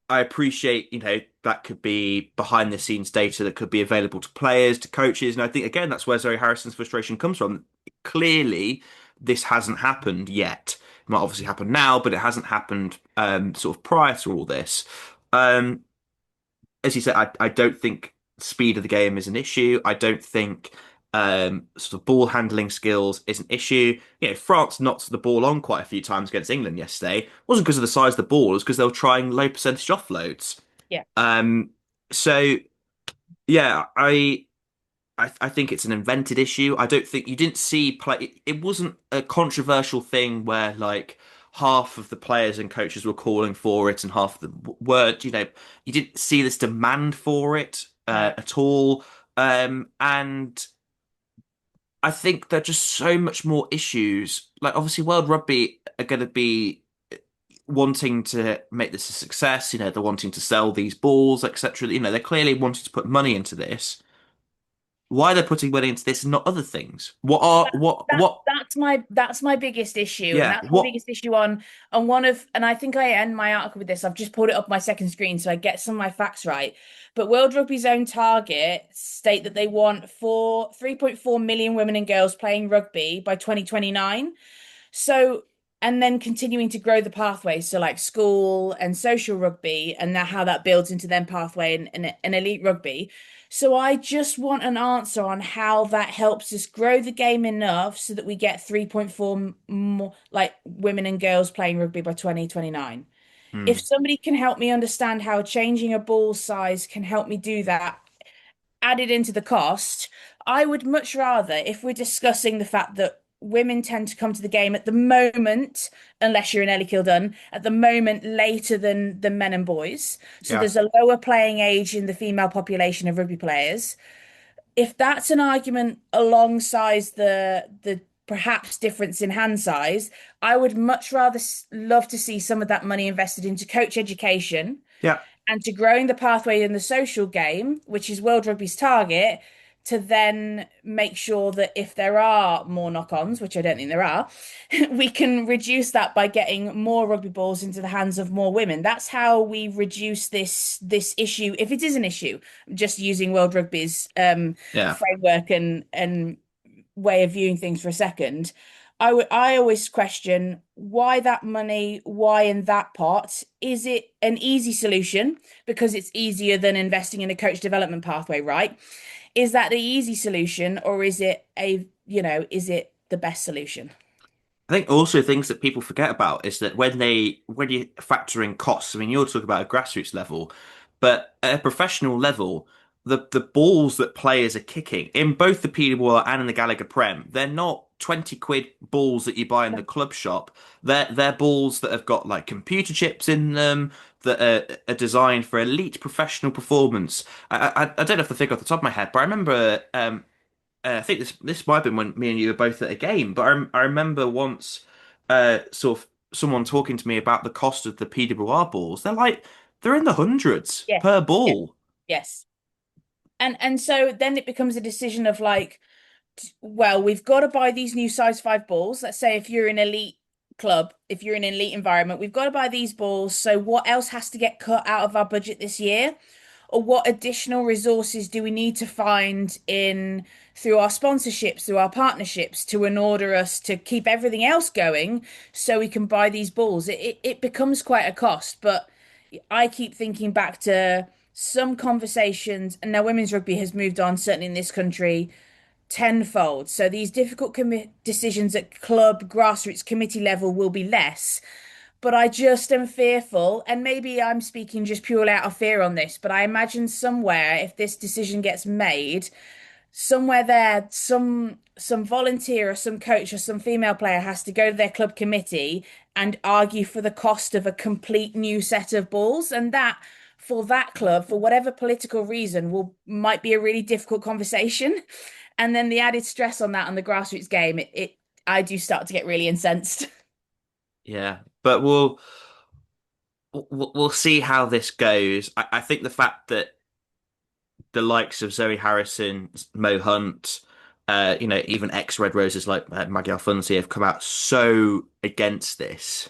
I appreciate, that could be behind the scenes data that could be available to players, to coaches. And I think, again, that's where Zoe Harrison's frustration comes from. Clearly, this hasn't happened yet. It might obviously happen now, but it hasn't happened sort of prior to all this. Um, as you said, I don't think speed of the game is an issue. I don't think sort of ball handling skills is an issue. France knocked the ball on quite a few times against England yesterday. It wasn't because of the size of the ball, it was because they were trying low percentage offloads. Yeah. Um, so yeah, I think it's an invented issue. I don't think you didn't see play. It wasn't a controversial thing where like half of the players and coaches were calling for it and half of them weren't. You didn't see this demand for it No. at all. And I think there are just so much more issues. Like obviously, World Rugby are going to be wanting to make this a success. They're wanting to sell these balls, etc. They're clearly wanting to put money into this. Why they're putting money into this and not other things? What are That what? that's my biggest issue, and Yeah, that's my what? biggest issue on one of, and I think I end my article with this. I've just pulled it up my second screen so I get some of my facts right. But World Rugby's own targets state that they want 3.4 million women and girls playing rugby by 2029. So, and then continuing to grow the pathways, so like school and social rugby, and now how that builds into then pathway and elite rugby. So I just want an answer on how that helps us grow the game enough so that we get 3.4 more like women and girls playing rugby by 2029. If Hmm, somebody can help me understand how changing a ball size can help me do that, added into the cost, I would much rather, if we're discussing the fact that women tend to come to the game at the moment, unless you're in Ellie Kildun, at the moment later than men and boys. So yeah, there's a lower playing age in the female population of rugby players. If that's an argument alongside the perhaps difference in hand size, I would much rather love to see some of that money invested into coach education yeah. and to growing the pathway in the social game, which is World Rugby's target, to then make sure that if there are more knock-ons, which I don't think there are, we can reduce that by getting more rugby balls into the hands of more women. That's how we reduce this issue, if it is an issue, just using World Rugby's Yeah. framework and way of viewing things for a second. I always question why that money, why in that pot? Is it an easy solution because it's easier than investing in a coach development pathway, right? Is that the easy solution, or is it is it the best solution? I think also things that people forget about is that when you factor in costs, I mean, you're talking about a grassroots level, but at a professional level, the balls that players are kicking in both the Peterborough and in the Gallagher Prem, they're not 20 quid balls that you buy in the club shop. They're balls that have got like computer chips in them that are designed for elite professional performance. I don't have the figure off the top of my head, but I remember I think this might have been when me and you were both at a game, but I remember once sort of someone talking to me about the cost of the PWR balls. They're in the hundreds Yes. per Yes. ball. Yes. And so then it becomes a decision of like, well, we've got to buy these new size 5 balls. Let's say if you're in elite club, if you're in an elite environment, we've got to buy these balls. So what else has to get cut out of our budget this year? or what additional resources do we need to find in through our sponsorships, through our partnerships to in order us to keep everything else going so we can buy these balls. It becomes quite a cost, but I keep thinking back to some conversations, and now women's rugby has moved on, certainly in this country, tenfold. So these difficult decisions at club, grassroots, committee level will be less. But I just am fearful, and maybe I'm speaking just purely out of fear on this, but I imagine somewhere, if this decision gets made, somewhere there, some volunteer or some coach or some female player has to go to their club committee and argue for the cost of a complete new set of balls. And that, for that club, for whatever political reason, will might be a really difficult conversation. And then the added stress on that on the grassroots game, it I do start to get really incensed. Yeah, but we'll see how this goes. I think the fact that the likes of Zoe Harrison, Mo Hunt, even ex-Red Roses like Maggie Alfonsi have come out so against this.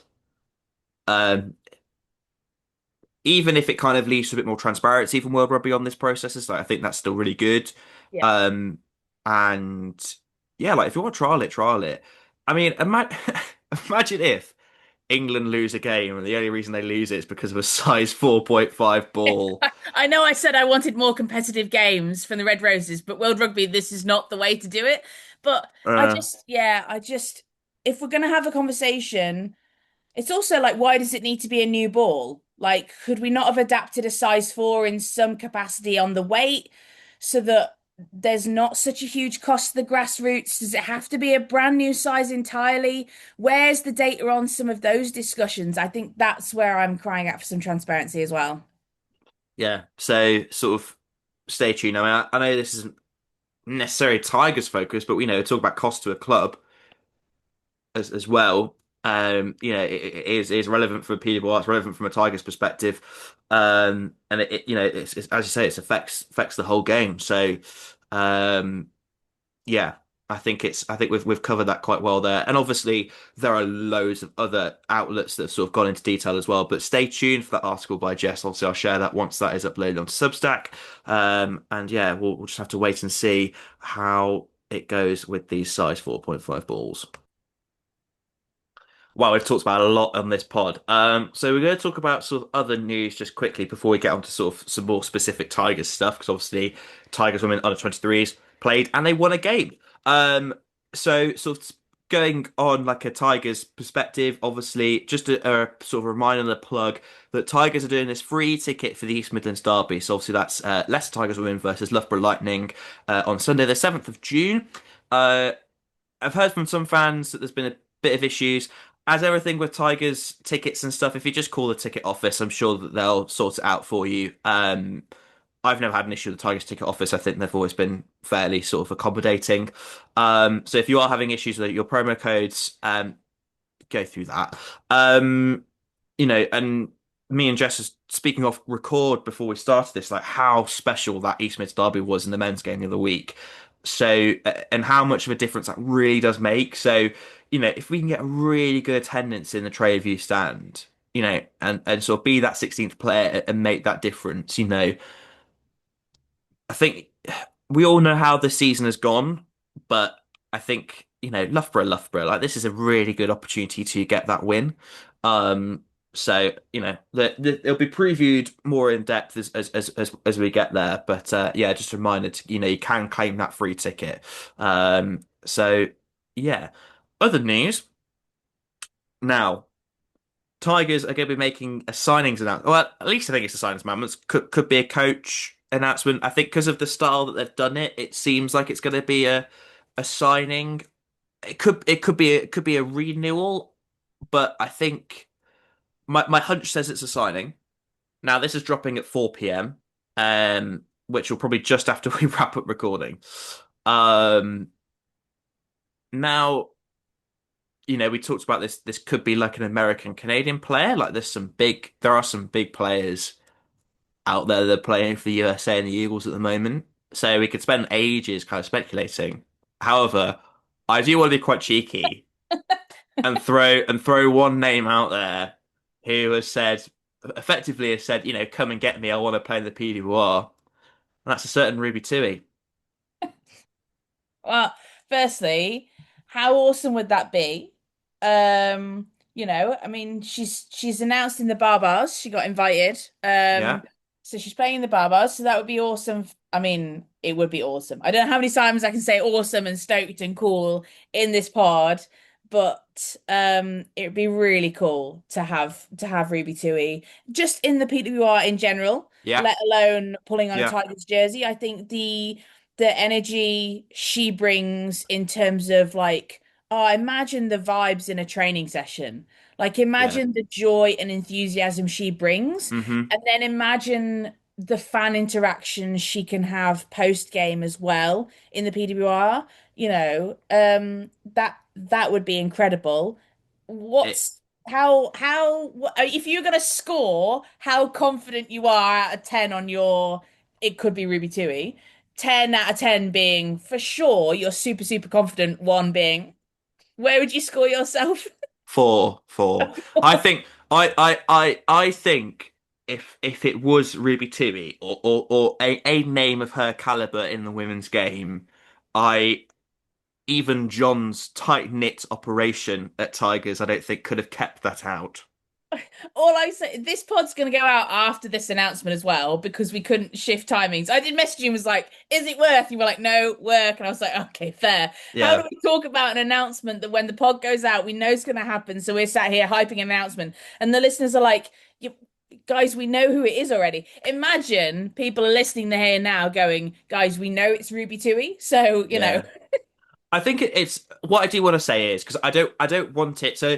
Um, Even if it kind of leads to a bit more transparency from World Rugby on this process, like I think that's still really good. Yeah. Um, and yeah, like if you want to trial it, trial it. I mean, imagine if England lose a game and the only reason they lose it is because of a size 4.5 ball. I know I said I wanted more competitive games from the Red Roses, but World Rugby, this is not the way to do it. But Uh, if we're going to have a conversation, it's also like, why does it need to be a new ball? Like, could we not have adapted a size four in some capacity on the weight so that there's not such a huge cost to the grassroots? Does it have to be a brand new size entirely? Where's the data on some of those discussions? I think that's where I'm crying out for some transparency as well. yeah, so sort of stay tuned. I mean, I know this isn't necessarily Tigers focus, but we know talk about cost to a club as well. It is relevant for PWR, it's relevant from a Tigers perspective. And it's as you say, it affects the whole game. So, um, yeah, I think we've covered that quite well there. And obviously, there are loads of other outlets that have sort of gone into detail as well. But stay tuned for that article by Jess. Obviously, I'll share that once that is uploaded onto Substack. And yeah, we'll just have to wait and see how it goes with these size 4.5 balls. Wow, we've talked about a lot on this pod. So we're going to talk about sort of other news just quickly before we get on to sort of some more specific Tigers stuff, because obviously Tigers women under 23s played and they won a game. So sort of going on like a Tigers perspective, obviously just a sort of reminder and a plug that Tigers are doing this free ticket for the East Midlands Derby. So obviously that's Leicester Tigers women versus Loughborough Lightning on Sunday the 7th of June. Uh, I've heard from some fans that there's been a bit of issues. As everything with Tigers tickets and stuff, if you just call the ticket office, I'm sure that they'll sort it out for you. I've never had an issue with the Tigers ticket office. I think they've always been fairly sort of accommodating. So if you are having issues with your promo codes, go through that. Um, and me and Jess was speaking off record before we started this, like how special that East Mids derby was in the men's game the other week. So, and how much of a difference that really does make. So, if we can get a really good attendance in the Trade View stand, and sort of be that 16th player and make that difference, I think we all know how the season has gone, but I think, Loughborough, like this is a really good opportunity to get that win. Um, so, it'll be previewed more in depth as we get there. But yeah, just a reminder to, you can claim that free ticket. So yeah. Other news now. Tigers are going to be making a signings announcement. Well, at least I think it's a signings announcement. Could be a coach announcement. I think because of the style that they've done it, it seems like it's going to be a signing. It could be a renewal, but I think my hunch says it's a signing. Now this is dropping at 4 p.m. Which will probably just after we wrap up recording. Um, Now we talked about this. This could be like an American Canadian player. Like there are some big players out there that are playing for the USA and the Eagles at the moment. So we could spend ages kind of speculating. However, I do want to be quite cheeky and throw one name out there who has said effectively has said, come and get me. I want to play in the PWR. And that's a certain Ruby Tui. Well, firstly, how awesome would that be? I mean, she's announced in the Barbars. She got invited. Yeah, So she's playing in the Barbars. So that would be awesome. I mean, it would be awesome. I don't know how many times I can say awesome and stoked and cool in this pod, but it would be really cool to have Ruby Tui just in the PWR in general, yeah, let alone pulling on a yeah, Tigers jersey. I think the energy she brings in terms of like, oh, imagine the vibes in a training session. Like yeah. imagine the joy and enthusiasm she brings, Hmm. and then imagine the fan interaction she can have post game as well in the PWR. That would be incredible. It What's if you're gonna score, how confident you are out of 10 on your it could be Ruby Tui. 10 out of 10 being for sure you're super, super confident. One being, where would you score yourself? four, four. I think I think if it was Ruby Tui or a name of her caliber in the women's game, I even John's tight-knit operation at Tigers, I don't think could have kept that out. All I say, this pod's going to go out after this announcement as well because we couldn't shift timings. I did message you and was like, is it worth? You were like, no, work. And I was like, okay, fair. How do Yeah. we talk about an announcement that when the pod goes out, we know it's going to happen? So we're sat here hyping an announcement, and the listeners are like, you, guys, we know who it is already. Imagine people are listening to here now going, guys, we know it's Ruby Tui. So, Yeah. I think it's what I do want to say is because I don't want it. So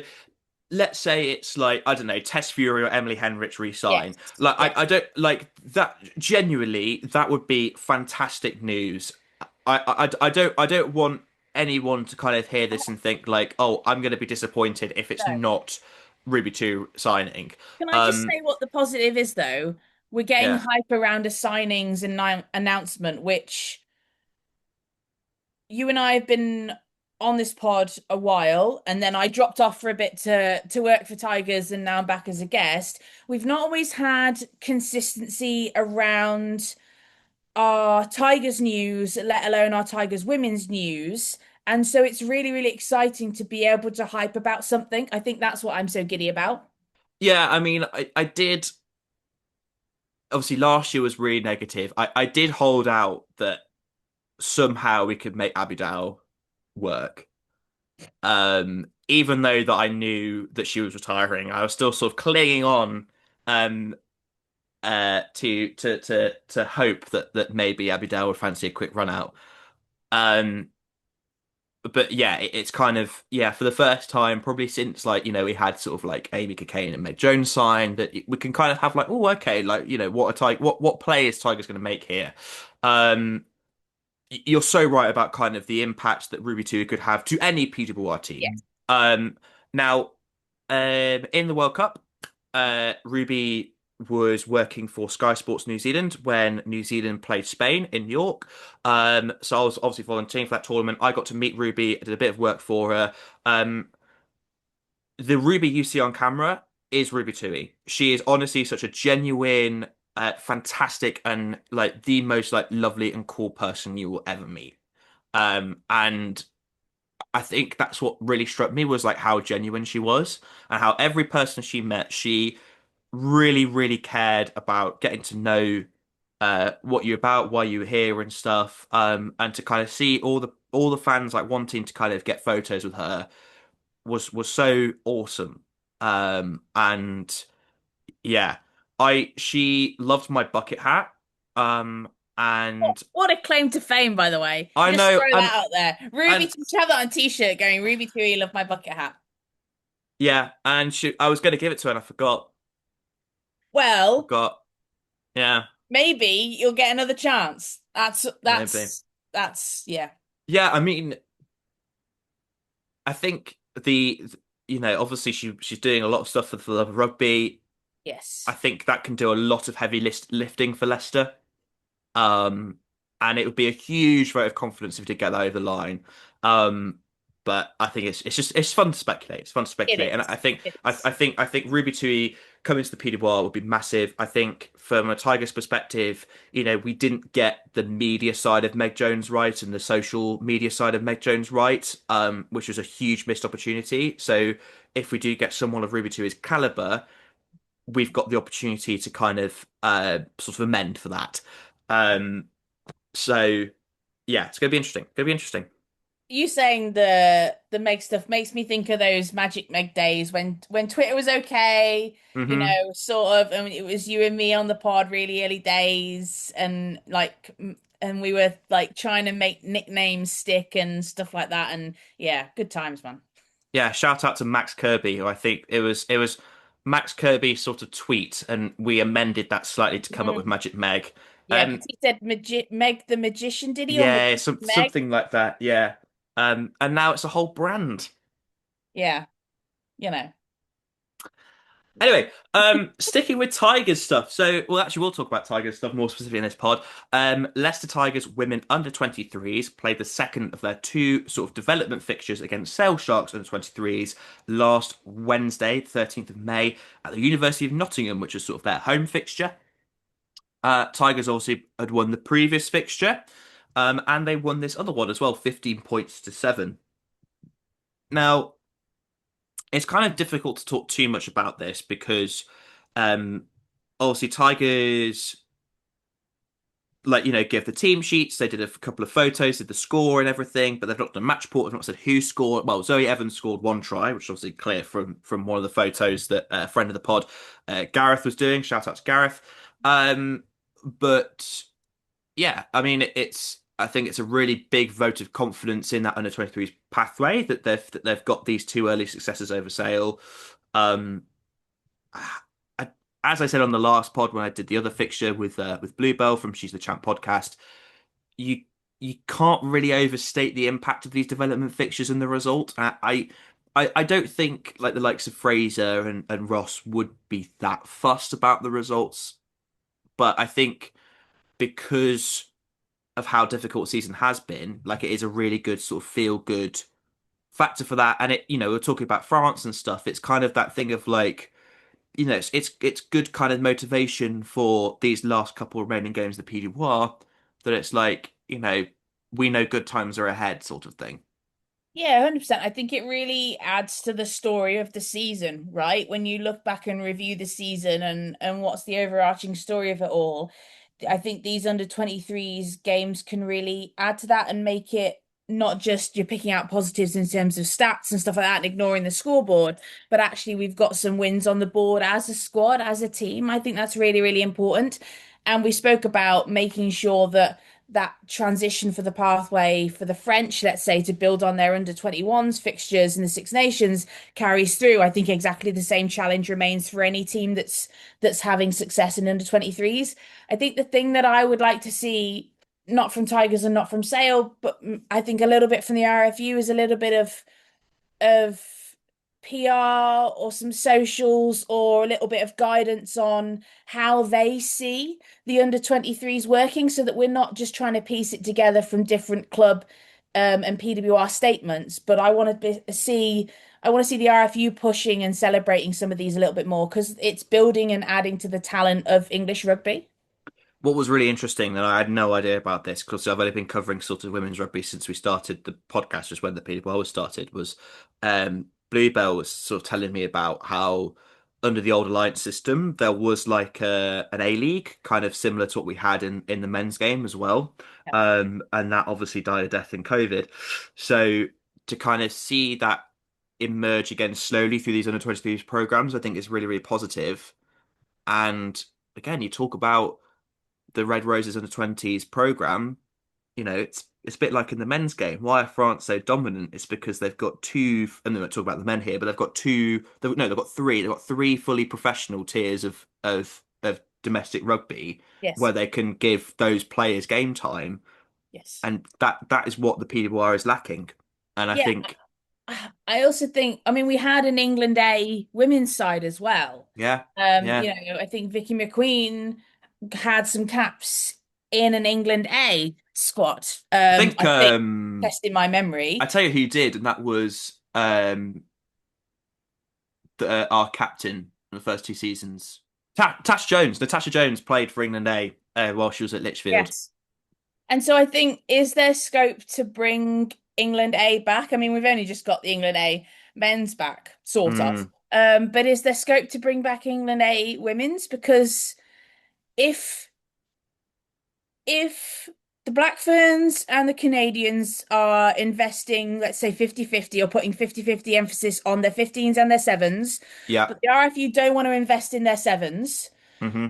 let's say it's like I don't know Tess Fury or Emily Henrich yes, re-sign. Like I, yes, I don't like that. Genuinely, that would be fantastic news. I don't want anyone to kind of hear this and think like, oh, I'm going to be disappointed if it's no. not Ruby 2 signing. Can I just Um, say what the positive is, though? We're getting yeah, hype around a signings and announcement, which you and I have been on this pod a while, and then I dropped off for a bit to work for Tigers, and now I'm back as a guest. We've not always had consistency around our Tigers news, let alone our Tigers women's news. And so it's really, really exciting to be able to hype about something. I think that's what I'm so giddy about. yeah. I mean, I did. Obviously, last year was really negative. I did hold out that somehow we could make Abidal work. Even though that I knew that she was retiring, I was still sort of clinging on um to hope that maybe Abidal would fancy a quick run out. Um but yeah, it's kind of yeah, for the first time probably since like, we had sort of like Amy Cocane and Meg Jones signed that we can kind of have like, oh okay, like, what play is Tigers gonna make here? Um you're so right about kind of the impact that Ruby 2 could have to any PWR team. Yes. Um, now, in the World Cup, Ruby was working for Sky Sports New Zealand when New Zealand played Spain in York. So I was obviously volunteering for that tournament. I got to meet Ruby, I did a bit of work for her. The Ruby you see on camera is Ruby Tui. She is honestly such a genuine, fantastic, and like the most like lovely and cool person you will ever meet. And I think that's what really struck me was like how genuine she was and how every person she met, she really, really cared about getting to know what you're about, why you're here and stuff. And to kind of see all the fans like wanting to kind of get photos with her was so awesome. And yeah, I she loved my bucket hat. Um, and What a claim to fame, by the way. I Just know, throw that out there. Ruby, and to have that on a t-shirt going, Ruby Tui, love my bucket hat. yeah, and I was going to give it to her and I forgot. Well, Forgot. Yeah, maybe you'll get another chance. That's maybe. that's that's yeah. Yeah, I mean, I think obviously she's doing a lot of stuff for the love of rugby. I Yes. think that can do a lot of heavy lifting for Leicester. Um, and it would be a huge vote of confidence if we did get that over the line. Um, but I think it's fun to speculate. It's fun to It speculate, and is. I think It I, is. I think I think Ruby Tui coming to the PWR would be massive. I think from a Tigers perspective, we didn't get the media side of Meg Jones right and the social media side of Meg Jones right, which was a huge missed opportunity. So if we do get someone of Ruby Tui's caliber, we've got the opportunity to kind of sort of amend for that. Um, so yeah, it's gonna be interesting. Gonna be interesting. You saying the Meg stuff makes me think of those Magic Meg days when Twitter was okay, Hmm. sort of, and it was you and me on the pod really early days, and and we were like trying to make nicknames stick and stuff like that, and yeah, good times, man. Yeah, shout out to Max Kirby, who I think it was Max Kirby sort of tweet, and we amended that slightly to come up with Mm. Magic Meg. Yeah, because he said Meg the magician, did he, or Yeah, Magician Meg? something like that. Yeah. And now it's a whole brand. Yeah, you know. Anyway, sticking with Tigers stuff. So, well, actually, we'll talk about Tigers stuff more specifically in this pod. Leicester Tigers women under 23s played the second of their two sort of development fixtures against Sale Sharks under 23s last Wednesday, 13th of May, at the University of Nottingham, which was sort of their home fixture. Tigers obviously had won the previous fixture, and they won this other one as well, 15 points to 7. Now, it's kind of difficult to talk too much about this because um, obviously Tigers give the team sheets. They did a couple of photos, did the score and everything, but they've not done match report. They've not said who scored. Well, Zoe Evans scored one try, which is obviously clear from one of the photos that a friend of the pod, Gareth, was doing. Shout out to Gareth. But yeah, I mean, I think it's a really big vote of confidence in that under 23s pathway that they've got these two early successes over Sale. Um, I, as I said on the last pod when I did the other fixture with Bluebell from She's the Champ podcast, you you can't really overstate the impact of these development fixtures and the result. I don't think like the likes of Fraser and Ross would be that fussed about the results, but I think because of how difficult the season has been, like it is a really good sort of feel good factor for that. And we're talking about France and stuff. It's kind of that thing of like, it's good kind of motivation for these last couple remaining games of the PDWR that it's like, we know good times are ahead sort of thing. Yeah, 100%. I think it really adds to the story of the season, right? When you look back and review the season and what's the overarching story of it all, I think these under 23s games can really add to that and make it not just you're picking out positives in terms of stats and stuff like that and ignoring the scoreboard, but actually we've got some wins on the board as a squad, as a team. I think that's really, really important. And we spoke about making sure that that transition for the pathway for the French, let's say, to build on their under 21s fixtures in the Six Nations carries through. I think exactly the same challenge remains for any team that's having success in under 23s. I think the thing that I would like to see, not from Tigers and not from Sale, but I think a little bit from the RFU is a little bit of PR or some socials or a little bit of guidance on how they see the under 23s working so that we're not just trying to piece it together from different club and PWR statements, but I want to see the RFU pushing and celebrating some of these a little bit more because it's building and adding to the talent of English rugby. What was really interesting, and I had no idea about this because I've only been covering sort of women's rugby since we started the podcast, just when the PWR was started, was Bluebell was sort of telling me about how under the old alliance system there was like an A League, kind of similar to what we had in the men's game as well. And that obviously died a death in COVID. So to kind of see that emerge again slowly through these under 23 programs, I think is really, really positive. And again, you talk about the Red Roses under 20s program, it's a bit like in the men's game. Why are France so dominant? It's because they've got two, and they're not talking about the men here, but they've got two. No, they've got three. They've got three fully professional tiers of domestic rugby Yes. where they can give those players game time, Yes. and that is what the PWR is lacking. And I Yeah, think, I also think, I mean, we had an England A women's side as well. yeah, You yeah, know, I think Vicky McQueen had some caps in an England A. squad. I think I think testing my I memory. tell you who did, and that was our captain in the first two seasons. Tash Jones. Natasha Jones played for England A while she was at Lichfield. Yes. And so I think, is there scope to bring England A back? I mean, we've only just got the England A men's back, sort of. Mm, But is there scope to bring back England A women's? Because if if the Black Ferns and the Canadians are investing, let's say 50-50, or putting 50-50 emphasis on their 15s and their sevens, yeah. but the RFU don't want to invest in their sevens, Hmm.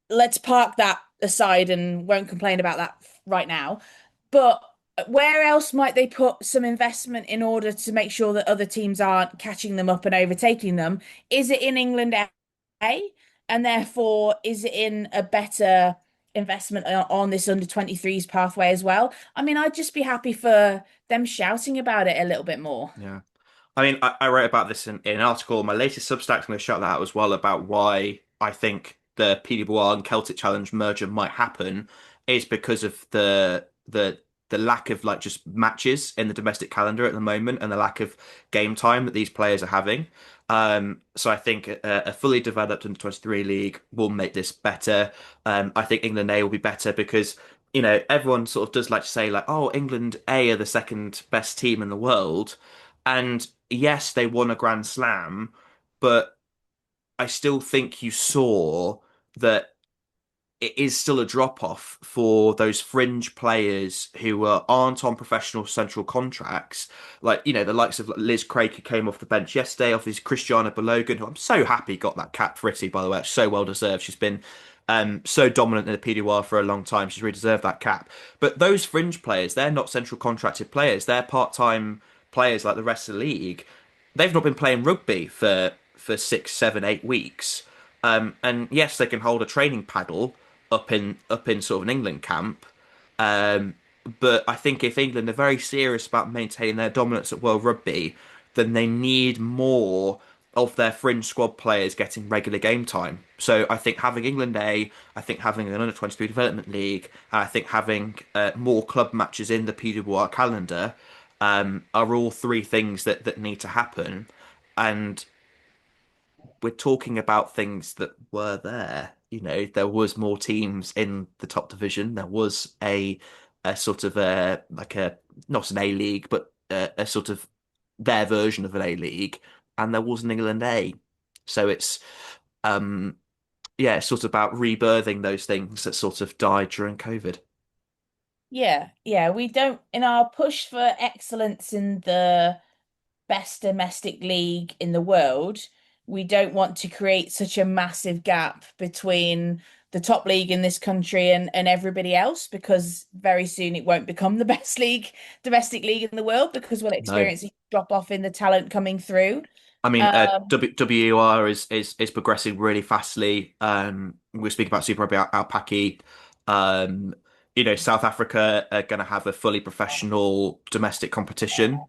let's park that aside and won't complain about that right now. But where else might they put some investment in order to make sure that other teams aren't catching them up and overtaking them? Is it in England A? And therefore, is it in a better investment on this under 23s pathway as well? I mean, I'd just be happy for them shouting about it a little bit more. Yeah. I mean, I wrote about this in an article. My latest Substack, I'm going to shout that out as well about why I think the PWR and Celtic Challenge merger might happen is because of the lack of like just matches in the domestic calendar at the moment and the lack of game time that these players are having. So I think a fully developed under 23 league will make this better. I think England A will be better because everyone sort of does like to say like, oh, England A are the second best team in the world. And yes, they won a Grand Slam, but I still think you saw that it is still a drop off for those fringe players who aren't on professional central contracts, like the likes of Liz Craig, who came off the bench yesterday, off his Christiana Balogun, who I'm so happy got that cap for Italy, by the way. It's so well deserved. She's been so dominant in the PWR for a long time. She's really deserved that cap. But those fringe players, they're not central contracted players. They're part-time players like the rest of the league. They've not been playing rugby for 6, 7, 8 weeks. And yes, they can hold a training paddle up in sort of an England camp. Um, but I think if England are very serious about maintaining their dominance at World Rugby, then they need more of their fringe squad players getting regular game time. So I think having England A, I think having an under 23 development league, and I think having more club matches in the PWR calendar are all three things that need to happen. And we're talking about things that were there. There was more teams in the top division. There was a sort of a like a not an A league, but a sort of their version of an A league, and there was an England A. So it's yeah, it's sort of about rebirthing those things that sort of died during COVID. Yeah, yeah, we don't, in our push for excellence in the best domestic league in the world, we don't want to create such a massive gap between the top league in this country and everybody else, because very soon it won't become the best league, domestic league in the world, because we'll No. experience a drop off in the talent coming through. I mean, Um, WWR is progressing really fastly. We were speaking about Super Rugby Alpaki. Um, South Africa are going to have a fully professional domestic competition.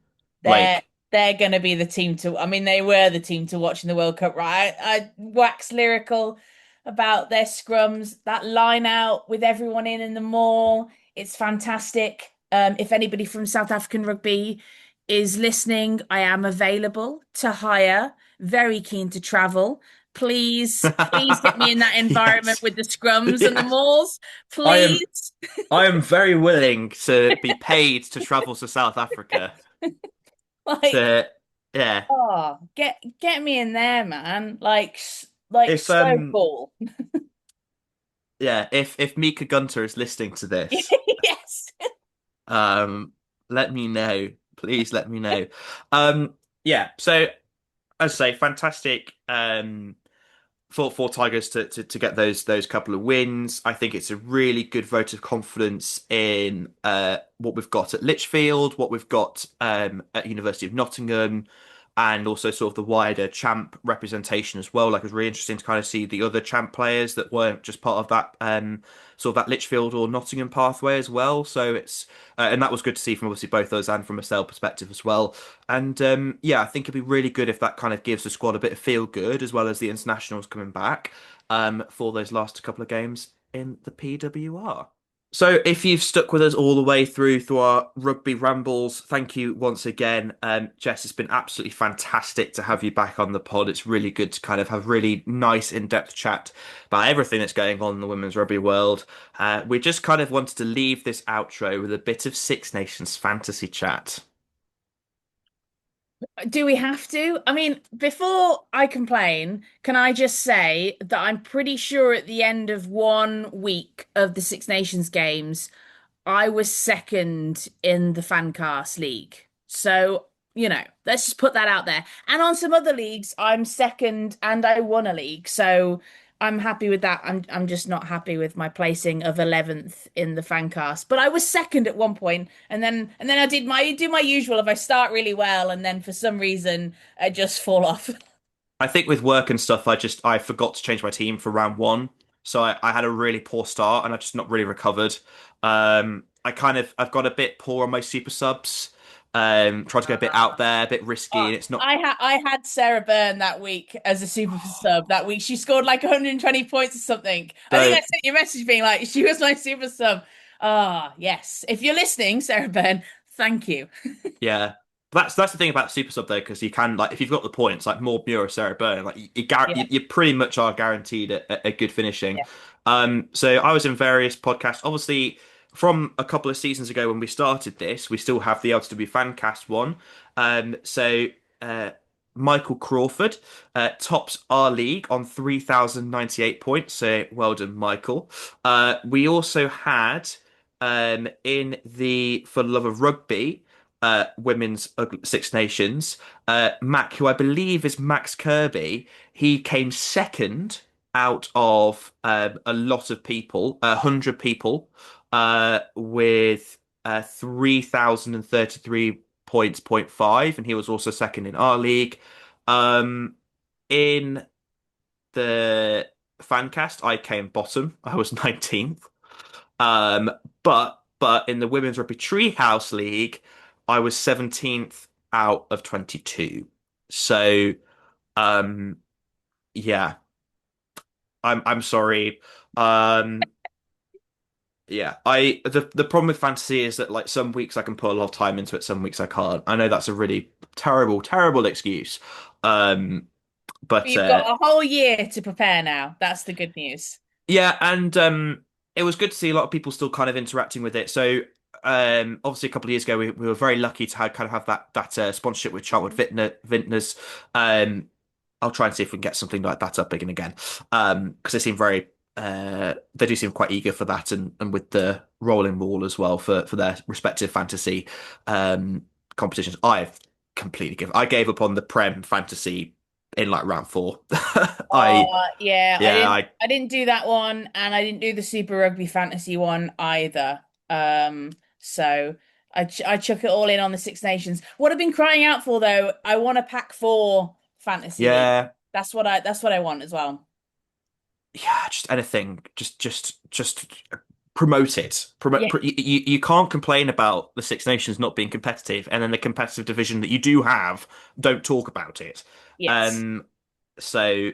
they're Like, they're gonna be the team to, I mean, they were the team to watch in the World Cup, right? I wax lyrical about their scrums, that line out with everyone in the mall. It's fantastic. If anybody from South African rugby is listening, I am available to hire, very keen to travel. Please get me in that environment yes, with the scrums and the yes. malls. I am Please. I am very willing to be paid to travel to South Africa. Like, To yeah, oh, get me in there, man. Like if so cool. yeah, if Mika Gunter is listening to this. Yes. Um, let me know. Please let me know. Yeah, so as I say, fantastic for Tigers to get those couple of wins. I think it's a really good vote of confidence in what we've got at Lichfield, what we've got at University of Nottingham, and also sort of the wider champ representation as well. Like it was really interesting to kind of see the other champ players that weren't just part of that sort of that Lichfield or Nottingham pathway as well. So it's and that was good to see from obviously both us and from a Sale perspective as well. And yeah, I think it'd be really good if that kind of gives the squad a bit of feel good as well as the internationals coming back for those last couple of games in the PWR. So, if you've stuck with us all the way through our rugby rambles, thank you once again. Jess, it's been absolutely fantastic to have you back on the pod. It's really good to kind of have really nice in-depth chat about everything that's going on in the women's rugby world. We just kind of wanted to leave this outro with a bit of Six Nations fantasy chat. Do we have to? I mean, before I complain, can I just say that I'm pretty sure at the end of 1 week of the Six Nations games, I was second in the Fancast League. So, let's just put that out there. And on some other leagues, I'm second and I won a league. So I'm happy with that. I'm just not happy with my placing of 11th in the Fancast. But I was second at one point, and then I do my usual if I start really well and then for some reason I just fall off. I think with work and stuff, I forgot to change my team for round one, so I had a really poor start and I just not really recovered. I've got a bit poor on my super subs. Tried to go a bit out there, a bit risky, Uh, and it's not. I had Sarah Byrne that week as a super sub that week. She scored like 120 points or something. I think I Don't. sent you a message being like, she was my super sub. Ah, yes. If you're listening, Sarah Byrne, thank you. Yeah, that's the thing about super sub though, because you can like if you've got the points like more Muir or Sarah Byrne, like Yeah, you pretty much are guaranteed a good finishing. yeah. So I was in various podcasts, obviously from a couple of seasons ago when we started this. We still have the LTW Fancast one. So uh, Michael Crawford tops our league on 3,098 points. So well done, Michael. We also had in the For the Love of Rugby women's Six Nations. Mac, who I believe is Max Kirby, he came second out of a lot of people, 100 people, with 3,033 points, point five, and he was also second in our league. Um, in the Fancast, I came bottom. I was 19th. Um, but in the Women's Rugby Treehouse League, I was 17th out of 22. So um yeah, I'm sorry. Um yeah, the problem with fantasy is that like some weeks I can put a lot of time into it, some weeks I can't. I know that's a really terrible, terrible excuse. Um But but you've got a whole year to prepare now. That's the good news. Yeah, and it was good to see a lot of people still kind of interacting with it. So obviously a couple of years ago we were very lucky to have that sponsorship with Vintners. Um, I'll try and see if we can get something like that up again. Because they seem very they do seem quite eager for that, and with the rolling wall as well for their respective fantasy competitions. I gave up on the Prem fantasy in like round four. I Yeah, I yeah, didn't I I didn't do that one and I didn't do the Super Rugby Fantasy one either. So I chuck it all in on the Six Nations. What I've been crying out for though, I want a pack four fantasy league. Yeah, That's what I want as well. yeah, just anything, just promote it. Yeah, You can't complain about the Six Nations not being competitive, and then the competitive division that you do have, don't talk about it. yes. Um, so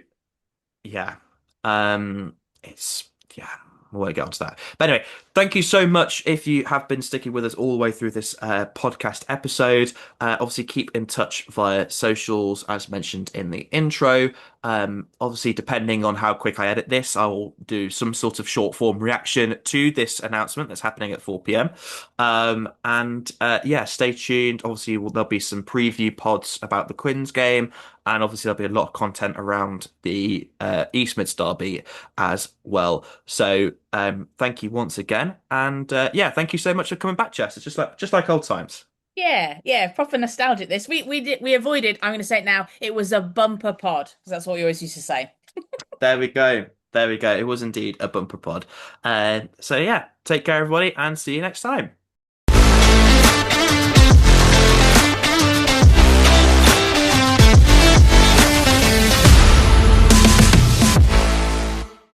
yeah, um, it's yeah. We won't get onto that. But anyway, thank you so much if you have been sticking with us all the way through this podcast episode. Obviously, keep in touch via socials, as mentioned in the intro. Obviously, depending on how quick I edit this, I will do some sort of short form reaction to this announcement that's happening at 4 p.m. And yeah, stay tuned. Obviously, there'll be some preview pods about the Quins game, and obviously there'll be a lot of content around the East Mids Derby as well. So thank you once again, and yeah, thank you so much for coming back, Jess. It's just like old times. Yeah, yeah, proper nostalgic this. We avoided, I'm gonna say it now, it was a bumper pod, because that's what we always used to say. There we go. There we go. It was indeed a bumper pod. So yeah, take care, everybody, and see you next time.